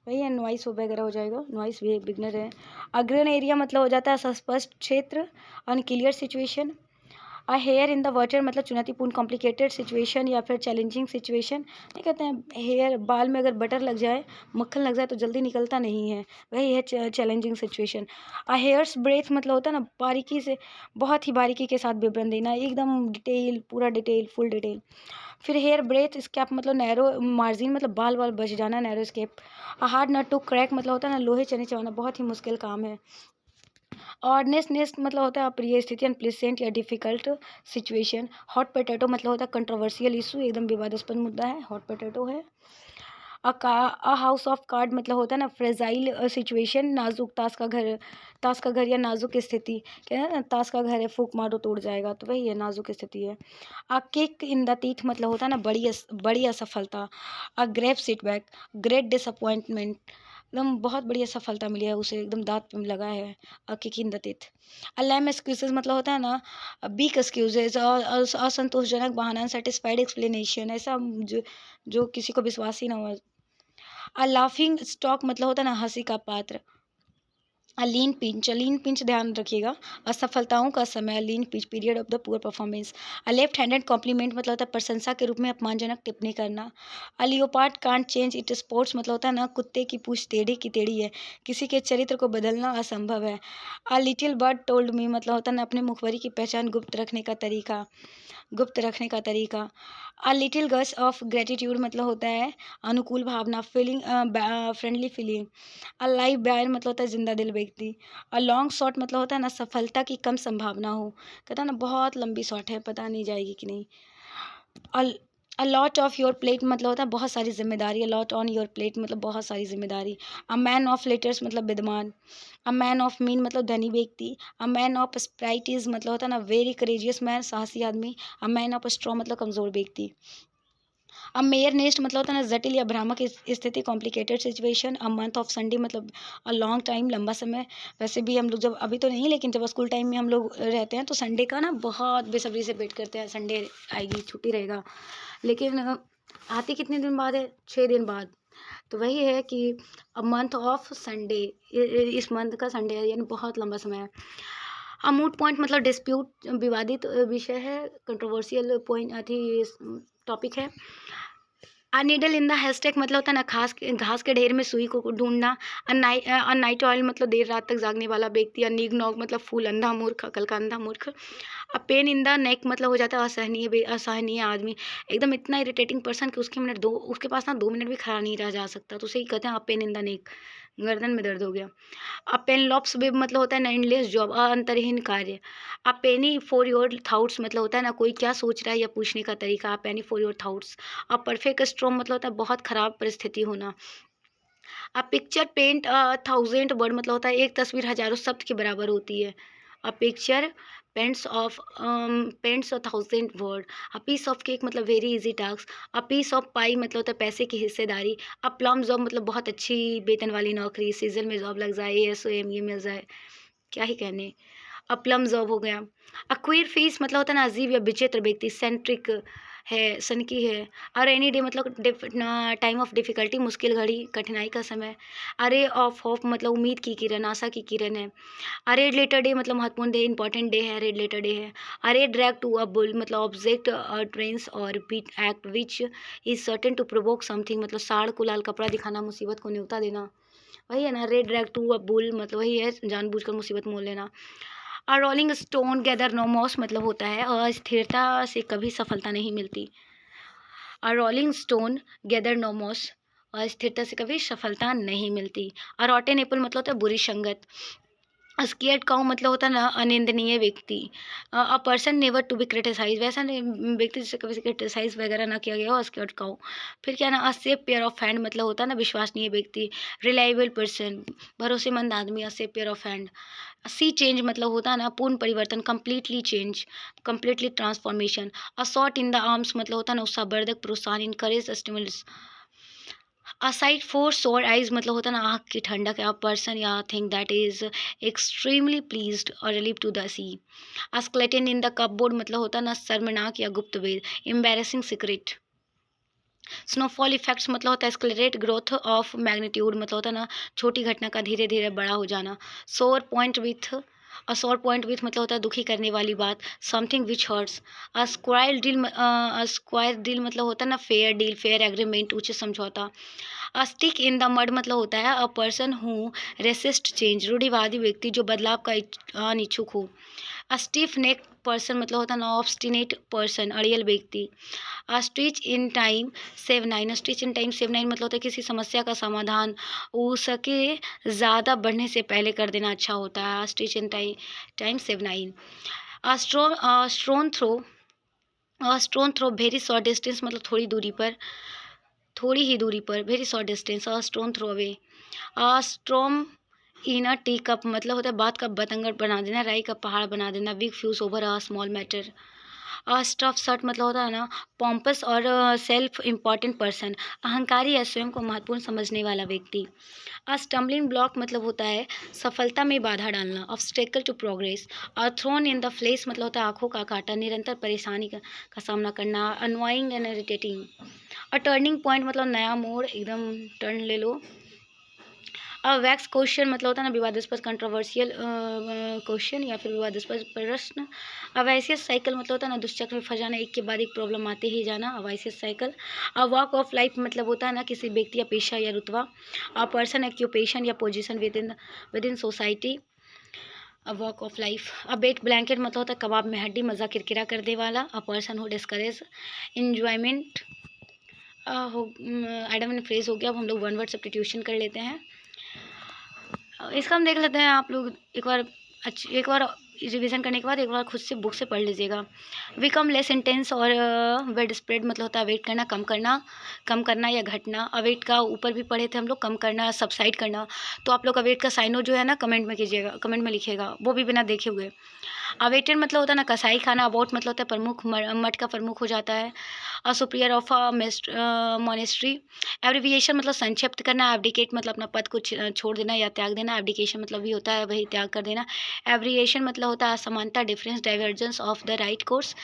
वही है नॉइस वगैरह हो जाएगा, नॉइस भी बिगनर है। अग्रन एरिया मतलब हो जाता है अस्पष्ट क्षेत्र, unclear situation. A here in the water मतलब चुनौतीपूर्ण कॉम्प्लिकेटेड सिचुएशन या फिर चैलेंजिंग सिचुएशन। ये कहते हैं हेयर, बाल में अगर बटर लग जाए, मक्खन लग जाए तो जल्दी निकलता नहीं है, वही है चैलेंजिंग सिचुएशन। अ हेयर्स ब्रेथ मतलब होता है ना बारीकी से, बहुत ही बारीकी के साथ विवरण देना, एकदम डिटेल, पूरा डिटेल, फुल डिटेल। फिर हेयर ब्रेथ स्कैप मतलब नैरो मार्जिन मतलब बाल बाल बच जाना, narrow escape. Hard nut to crack मतलब होता है ना लोहे चने चबाना, बहुत ही मुश्किल काम है। ऑडनेस मतलब होता है अप्रिय स्थिति, अनप्लेसेंट या डिफिकल्ट सिचुएशन। हॉट पोटैटो मतलब होता है कंट्रोवर्शियल इशू, एकदम विवादास्पद मुद्दा है, हॉट पोटैटो है। अ हाउस ऑफ कार्ड मतलब होता है ना फ्रेजाइल सिचुएशन, नाजुक ताश का घर या नाजुक स्थिति। क्या है ना ताश का घर है, फूक मारो तोड़ जाएगा, तो वही है नाजुक स्थिति है। A kick in the teeth मतलब होता है ना बड़ी असफलता। अ ग्रेव सिटबैक, ग्रेट डिसअपॉइंटमेंट, एकदम बहुत बड़ी असफलता मिली है उसे, एकदम दांत पे लगा है। A kick in the teeth. A lame excuses मतलब होता है ना बीक एक्सक्यूजेज, असंतोषजनक बहाना, सेटिस्फाइड एक्सप्लेनेशन, ऐसा जो किसी को विश्वास ही ना हो। अ लाफिंग स्टॉक मतलब होता है ना हंसी का पात्र। लीन पिंच ध्यान रखिएगा, असफलताओं का समय, lean pinch period of the poor performance. Left handed compliment मतलब होता है प्रशंसा के रूप में अपमानजनक टिप्पणी करना। Leopard can't change it sports मतलब होता है ना कुत्ते की पूंछ टेढ़ी की टेढ़ी है, किसी के चरित्र को बदलना असंभव है। A little bird told me मतलब होता है ना अपने मुखबरी की पहचान गुप्त रखने का तरीका। A little gush of gratitude मतलब होता है अनुकूल भावना, feeling friendly feeling. A live wire मतलब होता है जिंदा दिल व्यक्ति। अ लॉन्ग शॉट मतलब होता है ना सफलता की कम संभावना हो, कहता है ना बहुत लंबी शॉट है, पता नहीं जाएगी कि नहीं। A lot of your plate मतलब होता है बहुत सारी जिम्मेदारी, a lot on your plate मतलब बहुत सारी जिम्मेदारी। अ मैन ऑफ लेटर्स मतलब विद्वान। अ मैन ऑफ मीन मतलब धनी व्यक्ति। अ मैन ऑफ स्प्राइटीज मतलब होता है ना वेरी करेजियस मैन, साहसी आदमी। अ मैन ऑफ स्ट्रॉ मतलब कमजोर व्यक्ति। अब मेयर नेस्ट मतलब होता है ना जटिल या भ्रामक स्थिति, complicated situation. A month of Sunday मतलब अ लॉन्ग टाइम, लंबा समय। वैसे भी हम लोग जब अभी तो नहीं, लेकिन जब स्कूल टाइम में हम लोग रहते हैं तो संडे का ना बहुत बेसब्री से वेट करते हैं, संडे आएगी छुट्टी रहेगा। लेकिन आती कितने दिन बाद है? 6 दिन बाद। तो वही है कि अ मंथ ऑफ संडे, इस मंथ का संडे है, यानी बहुत लंबा समय है। मूट पॉइंट मतलब डिस्प्यूट, विवादित विषय है, कंट्रोवर्शियल पॉइंट अथी टॉपिक है। नीडल इन द हैशटैग मतलब होता है ना घास के ढेर में सुई को ढूंढना। नाइट ऑयल मतलब देर रात तक जागने वाला व्यक्ति। नीग नॉग मतलब फूल अंधा मूर्ख, अकल का अंधा मूर्ख। पेन इन द नेक मतलब हो जाता है असहनीय आदमी, एकदम इतना इरिटेटिंग पर्सन कि उसके पास ना 2 मिनट भी खड़ा नहीं रहा जा सकता, तो उसे ही कहते हैं पेन इन द नेक, गर्दन में दर्द हो गया। पेनलॉप्स वेब मतलब होता है ना एंडलेस जॉब, अंतरहीन कार्य। पेनी फॉर योर थाउट्स मतलब होता है ना कोई क्या सोच रहा है या पूछने का तरीका। पेनी for your thoughts. Perfect storm मतलब होता है बहुत खराब परिस्थिति होना। पिक्चर पेंट 1000 वर्ड मतलब होता है एक तस्वीर हजारों शब्द के बराबर होती है। Picture paints 1000 word. Piece of cake मतलब very easy task. Piece of pie मतलब होता है पैसे की हिस्सेदारी। प्लम जॉब मतलब बहुत अच्छी वेतन वाली नौकरी, सीजन में जॉब लग जाए, ASOM ये मिल जाए, क्या ही कहने। प्लम जॉब हो गया। क्वीर फेस मतलब होता है ना अजीब या विचित्र व्यक्ति, सेंट्रिक है, सनकी है। रेनी डे मतलब टाइम ऑफ डिफिकल्टी, मुश्किल घड़ी, कठिनाई का समय। रे ऑफ होप मतलब उम्मीद की किरण, आशा की किरण है। रेड लेटर डे मतलब महत्वपूर्ण डे, इंपॉर्टेंट डे है, रेड लेटर डे है। Red drag to a bull मतलब ऑब्जेक्ट ट्रेंस और repeat act which is certain to provoke something मतलब साड़ को लाल कपड़ा दिखाना, मुसीबत को न्योता देना, वही है ना। Red drag to a bull मतलब वही है जानबूझकर मुसीबत मोल लेना। Rolling stone gather no moss मतलब होता है अस्थिरता से कभी सफलता नहीं मिलती। Rolling stone gather no moss, अस्थिरता से कभी सफलता नहीं मिलती। रॉटेन एप्पल मतलब होता है बुरी संगत। स्केर्ड काउ मतलब होता है ना अनिंदनीय व्यक्ति। A person never to be criticize, वैसा नहीं व्यक्ति जिसे कभी क्रिटिसाइज वगैरह ना किया गया हो, स्केर्ड काउ। फिर क्या ना अ सेफ पेयर ऑफ हैंड मतलब होता है ना विश्वसनीय व्यक्ति, रिलायबल पर्सन, भरोसेमंद आदमी, a safe pair of hand. Sea change मतलब होता है ना पूर्ण परिवर्तन, completely change, completely transformation. A shot in the arms मतलब होता है ना उत्साहवर्धक, प्रोत्साहन, encourage, stimulus. Aside for sore eyes मतलब होता है ना आँख की ठंडक, या पर्सन या thing that is extremely pleased और relieve to the see. Skeleton in the cupboard मतलब होता है ना शर्मनाक या गुप्त वेद, एम्बेरसिंग सीक्रेट। स्नोफॉल इफेक्ट्स मतलब होता है स्केलेरेट ग्रोथ ऑफ मैग्नीट्यूड मतलब होता है ना छोटी घटना का धीरे धीरे बड़ा हो जाना। Sore point with, sore point with मतलब होता है दुखी करने वाली बात, something which hurts. Square deal मतलब होता है ना फेयर डील, फेयर एग्रीमेंट, उचित समझौता। स्टिक इन द मड मतलब होता है a person who resist change, रूढ़िवादी व्यक्ति जो बदलाव का अनिच्छुक हो। स्टिफ नेक पर्सन मतलब होता है ना ऑब्स्टिनेट पर्सन, अड़ियल व्यक्ति। Stitch in time save nine, stitch in time save nine मतलब होता है किसी समस्या का समाधान हो सके ज़्यादा बढ़ने से पहले कर देना अच्छा होता है। Stitch in time save nine. Stone throw, stone throw very short distance मतलब थोड़ी दूरी पर, थोड़ी ही दूरी पर, very short distance. Stone throw away. Storm in a tea cup मतलब होता है बात का बतंगड़ बना देना, राई का पहाड़ बना देना, big fuse over a small matter. Stuff shirt मतलब होता है ना पॉम्पस और सेल्फ इम्पॉर्टेंट पर्सन, अहंकारी या स्वयं को महत्वपूर्ण समझने वाला व्यक्ति। स्टम्बलिंग ब्लॉक मतलब होता है सफलता में बाधा डालना, obstacle to progress. Thorn in the flesh मतलब होता है आंखों का काटा, निरंतर परेशानी का सामना करना, अनवाइंग एंड इरिटेटिंग। टर्निंग पॉइंट मतलब नया मोड़, एकदम टर्न ले लो। वैक्स क्वेश्चन मतलब होता है ना विवादास्पद, कंट्रोवर्शियल क्वेश्चन या फिर विवादास्पद प्रश्न। अवाइसियस साइकिल मतलब होता है ना दुष्चक्र में फंस जाना, एक के बाद एक प्रॉब्लम आते ही जाना, अवाइसियस साइकिल। वॉक ऑफ लाइफ मतलब होता है ना किसी व्यक्ति या पेशा या रुतबा, पर्सन, एक्यूपेशन या position within society. Walk of life. Wet blanket मतलब होता है कबाब में हड्डी, मज़ा किरकिरा कर दे वाला, पर्सन हु डिस्करेज इंजॉयमेंट। हो एडम एंड फ्रेज हो गया। अब हम लोग वन वर्ड सब्स्टिट्यूशन कर लेते हैं। इसका हम देख लेते हैं, आप लोग एक बार रिवीजन करने के बाद एक बार खुद से बुक से पढ़ लीजिएगा। बिकम लेस इंटेंस और वेट स्प्रेड मतलब होता है वेट करना, कम करना या घटना। अवेट का ऊपर भी पढ़े थे हम लोग, कम करना, सबसाइड करना। तो आप लोग अवेट का साइनो जो है ना कमेंट में कीजिएगा, कमेंट में लिखिएगा, वो भी बिना देखे हुए। अवेटेड मतलब होता है ना कसाई खाना। अबाउट मतलब होता है प्रमुख, मठ का प्रमुख हो जाता है। और superior of a monastery. Abbreviation मतलब संक्षिप्त करना, एब्डिकेट मतलब अपना पद को छोड़ देना या त्याग देना, एब्डिकेशन मतलब भी होता है वही त्याग कर देना, एब्रिएशन मतलब होता है असमानता, difference, divergence of the right course.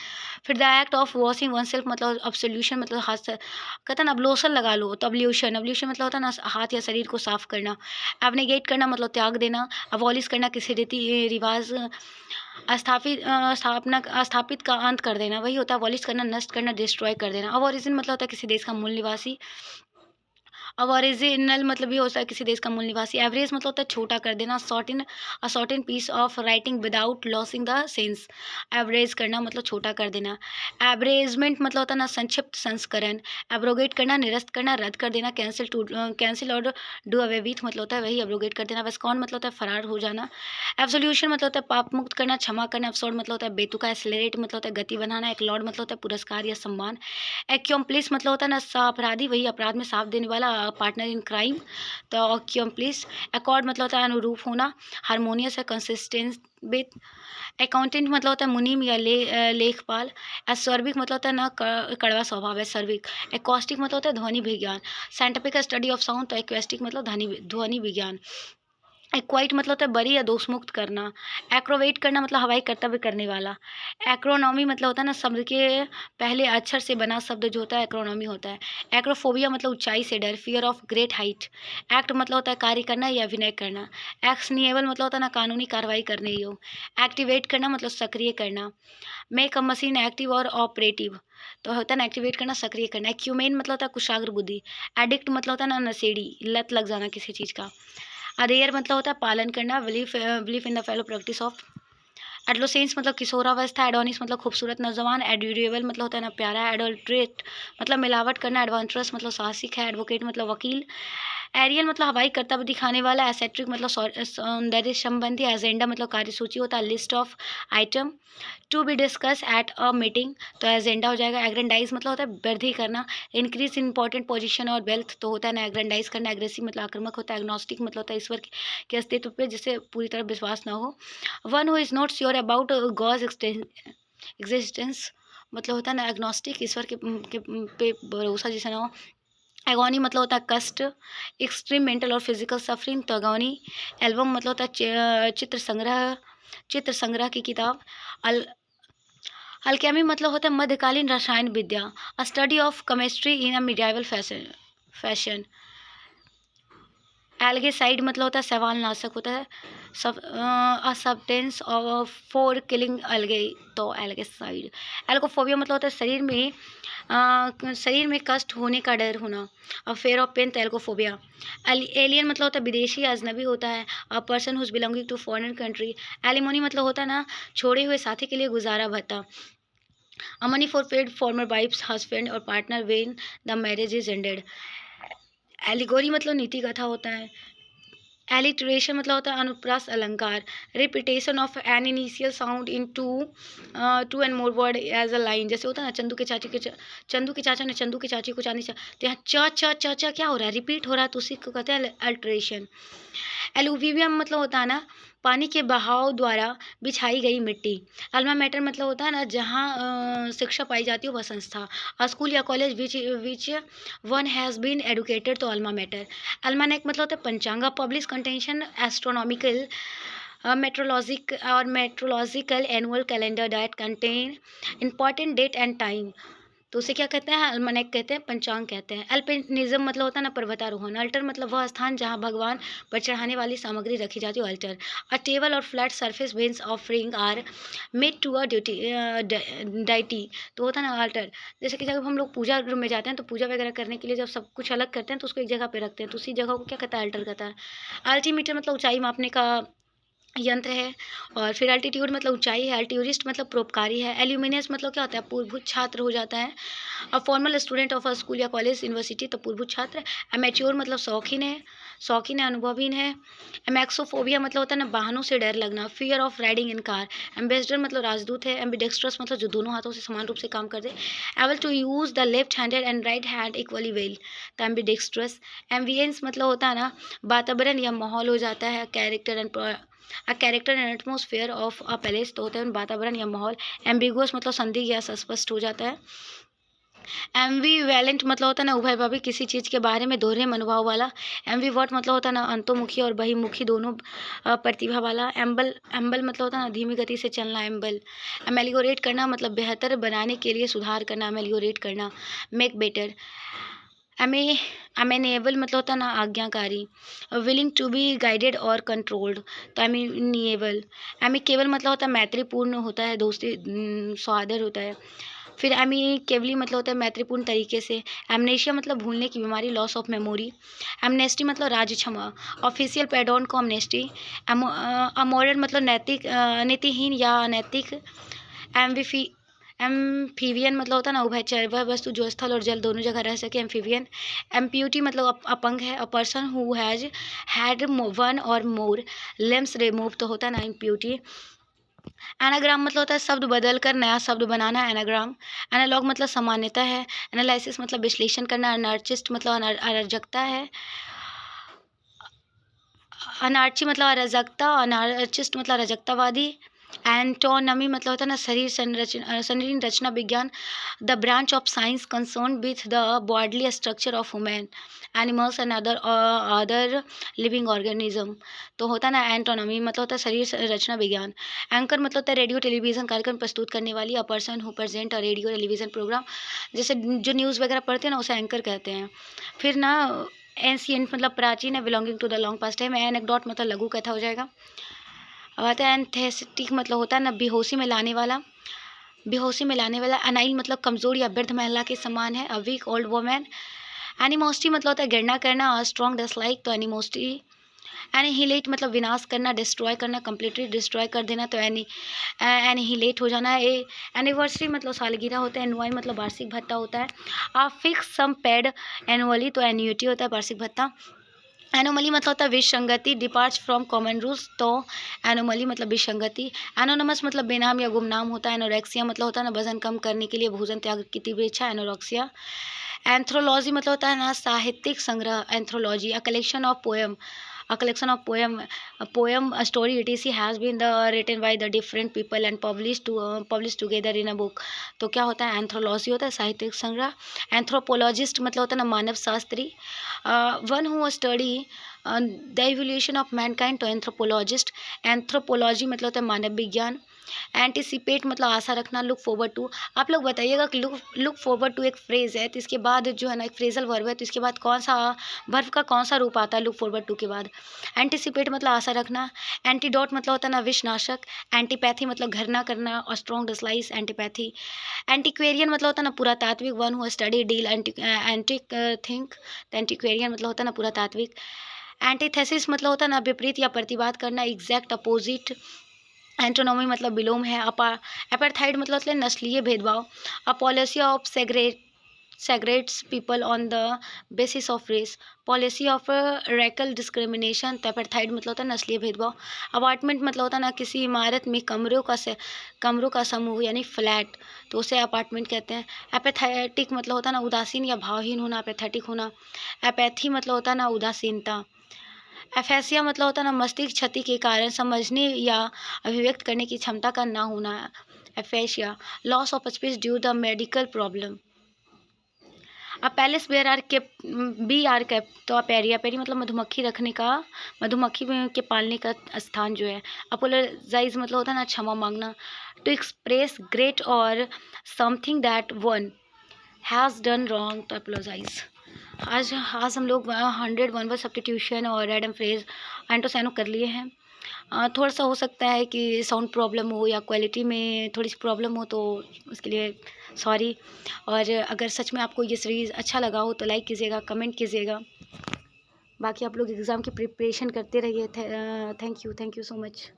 फिर the act of washing one self मतलब अब्सोल्यूशन मतलब हाथ से कहता है ना, अब लोशन लगा लो तो अब्ल्यूशन, अब्ल्यूशन मतलब होता है ना हाथ या शरीर को साफ करना। एबनेगेट करना मतलब त्याग देना। अबॉलिश करना किसी रीति रिवाज स्थापित का अंत कर देना, वही होता है अबॉलिश करना, नष्ट करना, डिस्ट्रॉय कर देना। अब ओरिजिन मतलब होता है किसी देश का मूल निवासी। अब ओरिजिनल मतलब ये होता है किसी देश का मूल निवासी। एवरेज मतलब होता है छोटा कर देना। Short in peace of writing without losing the sense. Average करना मतलब छोटा कर देना। एब्रेजमेंट मतलब होता है ना संक्षिप्त संस्करण। एब्रोगेट करना निरस्त करना, रद्द कर देना। कैंसिल और डू अवे विथ मतलब होता है वही एब्रोगेट कर देना। वेस्कॉन मतलब होता है फरार हो जाना। एब्सोल्यूशन मतलब होता है पाप मुक्त करना, क्षमा करना। एब्सोर्ड मतलब होता है बेतुका। एक्सेलरेट मतलब होता है गति बनाना। एक्लॉड मतलब होता है पुरस्कार या सम्मान। एक्योम्प्लिस मतलब होता है ना अपराधी, वही अपराध में साथ देने वाला, पार्टनर इन क्राइम। तो एक्योम्प्लिस। अकॉर्ड मतलब होता है अनुरूप होना। हारमोनियस है कंसिस्टेंस विथ। अकाउंटेंट मतलब होता है मुनीम या लेखपाल। एसर्विक मतलब होता है ना कड़वा स्वभाव है सर्विक। एकॉस्टिक मतलब होता है ध्वनि विज्ञान। Scientific study of sound. तो एक्वेस्टिक मतलब ध्वनि विज्ञान। एक्वाइट मतलब होता है बरी या दोष मुक्त करना। एक्रोवेट करना मतलब हवाई कर्तव्य करने वाला। एक्रोनॉमी मतलब होता है ना शब्द के पहले अक्षर से बना शब्द जो होता है एक्रोनॉमी होता है। एक्रोफोबिया मतलब ऊंचाई से डर, fear of great height. Act मतलब होता है कार्य करना या अभिनय करना। एक्शनिएबल मतलब होता है ना कानूनी कार्रवाई करने योग। एक्टिवेट करना मतलब सक्रिय करना। मेक अ मशीन एक्टिव और ऑपरेटिव। तो होता है ना एक्टिवेट करना सक्रिय करना। एक्यूमेन मतलब होता है कुशाग्र बुद्धि। एडिक्ट मतलब होता है ना नशेड़ी, लत लग जाना किसी चीज़ का। अदेयर मतलब होता है पालन करना। Belief in the fellow practice of. Adolescence मतलब किशोरावस्था। एडोनिस मतलब खूबसूरत नौजवान। एड्यूरेबल मतलब होता है ना प्यारा। एडल्ट्रेट मतलब मिलावट करना। एडवेंचरस मतलब साहसिक है। एडवोकेट मतलब वकील। एरियल मतलब हवाई कर्तव्य दिखाने वाला। एसेट्रिक मतलब सौंदर्य संबंधी। एजेंडा मतलब कार्यसूची होता है, list of item to be discuss at a meeting. तो एजेंडा हो जाएगा। एग्रेंडाइज मतलब होता है वृद्धि करना। इंक्रीज इन इंपॉर्टेंट पोजीशन और वेल्थ तो होता है ना एग्रेंडाइज करना। एग्रेसिव मतलब आक्रामक होता है। एग्नोस्टिक मतलब होता है ईश्वर के अस्तित्व पे जिसे पूरी तरह विश्वास ना हो। One who is not sure about God's existence मतलब होता है ना एग्नोस्टिक, ईश्वर के पे भरोसा जिसे ना हो। एगोनी मतलब होता है कष्ट। एक्सट्रीम मेंटल और फिजिकल सफरिंग तो एगोनी। एल्बम मतलब होता है चित्र संग्रह की किताब। अल अल्केमी मतलब होता है मध्यकालीन रसायन विद्या। A study of chemistry in a medieval fashion. Algaecide मतलब होता है शैवाल नाशक होता है। सब a substance of for killing algae तो एल्गेसाइड। एल्कोफोबिया मतलब होता है शरीर में कष्ट होने का डर होना। और फेयर ऑफ पेन तो एल्कोफोबिया। एलियन मतलब होता है विदेशी अजनबी होता है। A person whose belonging to foreign country. Alimony मतलब होता है ना छोड़े हुए साथी के लिए गुजारा भत्ता। A money for paid former wife's husband और partner when the marriage is ended. Allegory मतलब नीति कथा होता है। एलिट्रेशन मतलब होता है अनुप्रास अलंकार। Repetition of an initial sound in two and more word as a line. जैसे होता है ना चंदू के चाचा ने चंदू की चाची को चांदी तो यहाँ च क्या हो रहा है रिपीट हो रहा है तो उसी को कहते हैं अल्ट्रेशन। एलुवियम मतलब होता है ना पानी के बहाव द्वारा बिछाई गई मिट्टी। अल्मा मैटर मतलब होता है ना जहाँ शिक्षा पाई जाती है वह संस्था। स्कूल या college which one has been educated तो अल्मा मैटर। अल्मानेक मतलब होता है पंचांगा। Publish contention astronomical meteorological annual calendar that contain important date and time. तो उसे क्या कहते हैं अल्मनेक कहते हैं, पंचांग कहते हैं। अल्पिनिज्म मतलब होता है ना पर्वतारोहण। अल्टर मतलब वह स्थान जहाँ भगवान पर चढ़ाने वाली सामग्री रखी जाती है अल्टर। अ टेबल और flat surface whence offering are made to a deity तो होता है ना अल्टर। जैसे कि जब हम लोग पूजा रूम में जाते हैं तो पूजा वगैरह करने के लिए जब सब कुछ अलग करते हैं तो उसको एक जगह पे रखते हैं तो उसी जगह को क्या कहता है अल्टर कहता है। अल्टीमीटर मतलब ऊंचाई मापने का यंत्र है। और फिर अल्टीट्यूड मतलब ऊंचाई है। अल्ट्यूरिस्ट मतलब परोपकारी है। एल्यूमिनियस मतलब क्या होता है पूर्वभूत छात्र हो जाता है। अब formal student of a school या कॉलेज यूनिवर्सिटी तो पूर्वभूत छात्र। एमेच्योर मतलब शौकीन है अनुभवहीन है। एमैक्सोफोबिया मतलब होता है ना वाहनों से डर लगना। Fear of riding in car. Ambassador मतलब राजदूत है। एम्बिडेक्स्ट्रस मतलब जो दोनों हाथों से समान रूप से काम करते। Able to use the left handed and right hand equally well तो एम्बिडेक्स्ट्रस। एम्बियंस मतलब होता है ना वातावरण या माहौल हो जाता है। Character and atmosphere of a palace तो होता है वातावरण या माहौल। एम्बिगुअस मतलब संदिग्ध या अस्पष्ट हो जाता है। एम्बिवैलेंट मतलब होता है ना उभयभावी, किसी चीज़ के बारे में दोहरे मनोभाव वाला। एम्बिवर्ट मतलब होता है ना अंतर्मुखी और बहिर्मुखी दोनों प्रतिभा वाला। एम्बल एम्बल मतलब होता है ना धीमी गति से चलना, एम्बल। एमेलियोरेट करना मतलब बेहतर बनाने के लिए सुधार करना, एमेलियोरेट करना। Make better. एमे अमेनेबल मतलब होता है ना आज्ञाकारी। विलिंग टू बी गाइडेड और कंट्रोल्ड, तो एमिनिएबल। एमिकेबल मतलब होता है मैत्रीपूर्ण होता है, दोस्ती सौहार्द होता है। फिर एमिकेबली मतलब होता है मैत्रीपूर्ण तरीके से। एमनेशिया मतलब भूलने की बीमारी, लॉस ऑफ मेमोरी। एमनेस्टी मतलब राज्य क्षमा, ऑफिशियल पैडॉन को अमनेस्टी। अमोरल मतलब नैतिक नीतिहीन या अनैतिक। एम्फी एम्फीवियन मतलब होता है ना उभयचर, वह वस्तु जो स्थल और जल दोनों जगह रह सके, एम्फीवियन। एम्प्यूटी मतलब अपंग है, a person who has had one और मोर लिम्स रिमूव, तो होता है ना इम्प्यूटी। एनाग्राम मतलब होता है शब्द बदल कर नया शब्द बनाना, एनाग्राम। एनालॉग मतलब सामान्यता है। एनालिसिस मतलब विश्लेषण करना। अनर्चिस्ट मतलब अराजकता है। अनार्ची मतलब अराजकता, अनार्चिस्ट मतलब अराजकतावादी। एंटोनमी मतलब होता है ना शरीर रचना विज्ञान, the branch of science concern with the bodily structure of human animals and other living organism, तो होता है ना एंटोनमी मतलब होता है शरीर रचना विज्ञान। एंकर मतलब होता है रेडियो टेलीविजन कार्यक्रम प्रस्तुत करने वाली, a person who present a radio television program, जैसे जो न्यूज़ वगैरह पढ़ते हैं ना उसे एंकर कहते हैं। फिर ना एंशियंट मतलब प्राचीन है, belonging to the long past है। एनेक्डोट मतलब लघु कथा हो जाएगा। अब आता है एंथेसिटिक मतलब होता है ना बेहोशी में लाने वाला, बेहोशी में लाने वाला। अनाइल मतलब कमज़ोर या वृद्ध महिला के समान है, a weak old women. Animosity मतलब होता है घृणा करना, अ स्ट्रॉन्ग डिसलाइक, तो एनिमोसिटी। एनिहिलेट मतलब विनाश करना, डिस्ट्रॉय करना, कम्प्लीटली डिस्ट्रॉय कर देना, तो एनिहिलेट हो जाना है। एनिवर्सरी मतलब सालगिरह होता है। एनुआई मतलब वार्षिक भत्ता होता है। आ फिक्स सम पेड एनुअली, तो एन्युटी होता है वार्षिक भत्ता। एनोमली मतलब होता है विसंगति, डिपार्च फ्रॉम कॉमन रूल्स, तो एनोमली मतलब विसंगति। एनोनमस मतलब बेनाम या गुमनाम होता है। एनोरेक्सिया मतलब होता है ना वजन कम करने के लिए भोजन त्याग की तीव्र इच्छा, एनोरेक्सिया। एंथ्रोलॉजी मतलब होता है ना साहित्यिक संग्रह, anthology. A collection of poem, a collection of poem, a story etc has been written by the different people and published together in a book, तो क्या होता है एंथ्रोलॉजी होता है साहित्यिक संग्रह। एंथ्रोपोलॉजिस्ट मतलब होता है ना मानव शास्त्री, one who study the evolution of mankind, तो एंथ्रोपोलॉजिस्ट। एंथ्रोपोलॉजी मतलब होता है मानव विज्ञान। एंटिसिपेट मतलब आशा रखना, लुक फॉरवर्ड टू। आप लोग बताइएगा कि लुक फॉरवर्ड टू एक फ्रेज है, तो इसके बाद जो है ना एक फ्रेजल वर्ब है, तो इसके बाद कौन सा वर्ब का कौन सा रूप आता है लुक फॉरवर्ड टू के बाद। एंटिसिपेट मतलब आशा रखना। एंटीडोट मतलब होता है ना विषनाशक। एंटीपैथी मतलब घृणा करना, और स्ट्रॉन्ग डिसलाइक, एंटीपैथी। एंटिक्वेरियन मतलब होता है ना पुरातात्विक, one who study deal antique think, तो एंटिक्वेरियन मतलब होता है ना पुरातात्विक। एंटीथेसिस मतलब होता है ना विपरीत या प्रतिवाद करना, एग्जैक्ट अपोजिट। एंटोनॉमी मतलब विलोम है। अपार्थाइड मतलब होता है नस्लीय भेदभाव। A policy of segregates people on the basis of race, policy of racial discrimination, तो अपार्थाइड मतलब होता है नस्लीय भेदभाव। अपार्टमेंट मतलब होता है ना किसी इमारत में कमरों का समूह यानी फ्लैट, तो उसे अपार्टमेंट कहते हैं। एपेथेटिक मतलब होता है ना उदासीन या भावहीन होना, एपेथेटिक होना। एपैथी मतलब होता है ना उदासीनता। एफेसिया मतलब होता है ना मस्तिष्क क्षति के कारण समझने या अभिव्यक्त करने की क्षमता का ना होना, aphasia. Loss of speech due the medical problem. अब palace bear R cape B R cap, तो अपेरिया पेरी मतलब मधुमक्खी रखने का, मधुमक्खी के पालने का स्थान जो है। अपोलोजाइज मतलब होता है ना क्षमा मांगना। टू एक्सप्रेस ग्रेट और something that one has done wrong, तो अपोलोजाइज। आज हम लोग 101 वर्ड सब्स्टिट्यूशन और रैंडम फ्रेज एंटोसाइनो कर लिए हैं। थोड़ा सा हो सकता है कि साउंड प्रॉब्लम हो या क्वालिटी में थोड़ी सी प्रॉब्लम हो, तो उसके लिए सॉरी। और अगर सच में आपको ये सीरीज़ अच्छा लगा हो तो लाइक कीजिएगा, कमेंट कीजिएगा। बाकी आप लोग एग्ज़ाम की प्रिपरेशन करते रहिए। Thank you so much.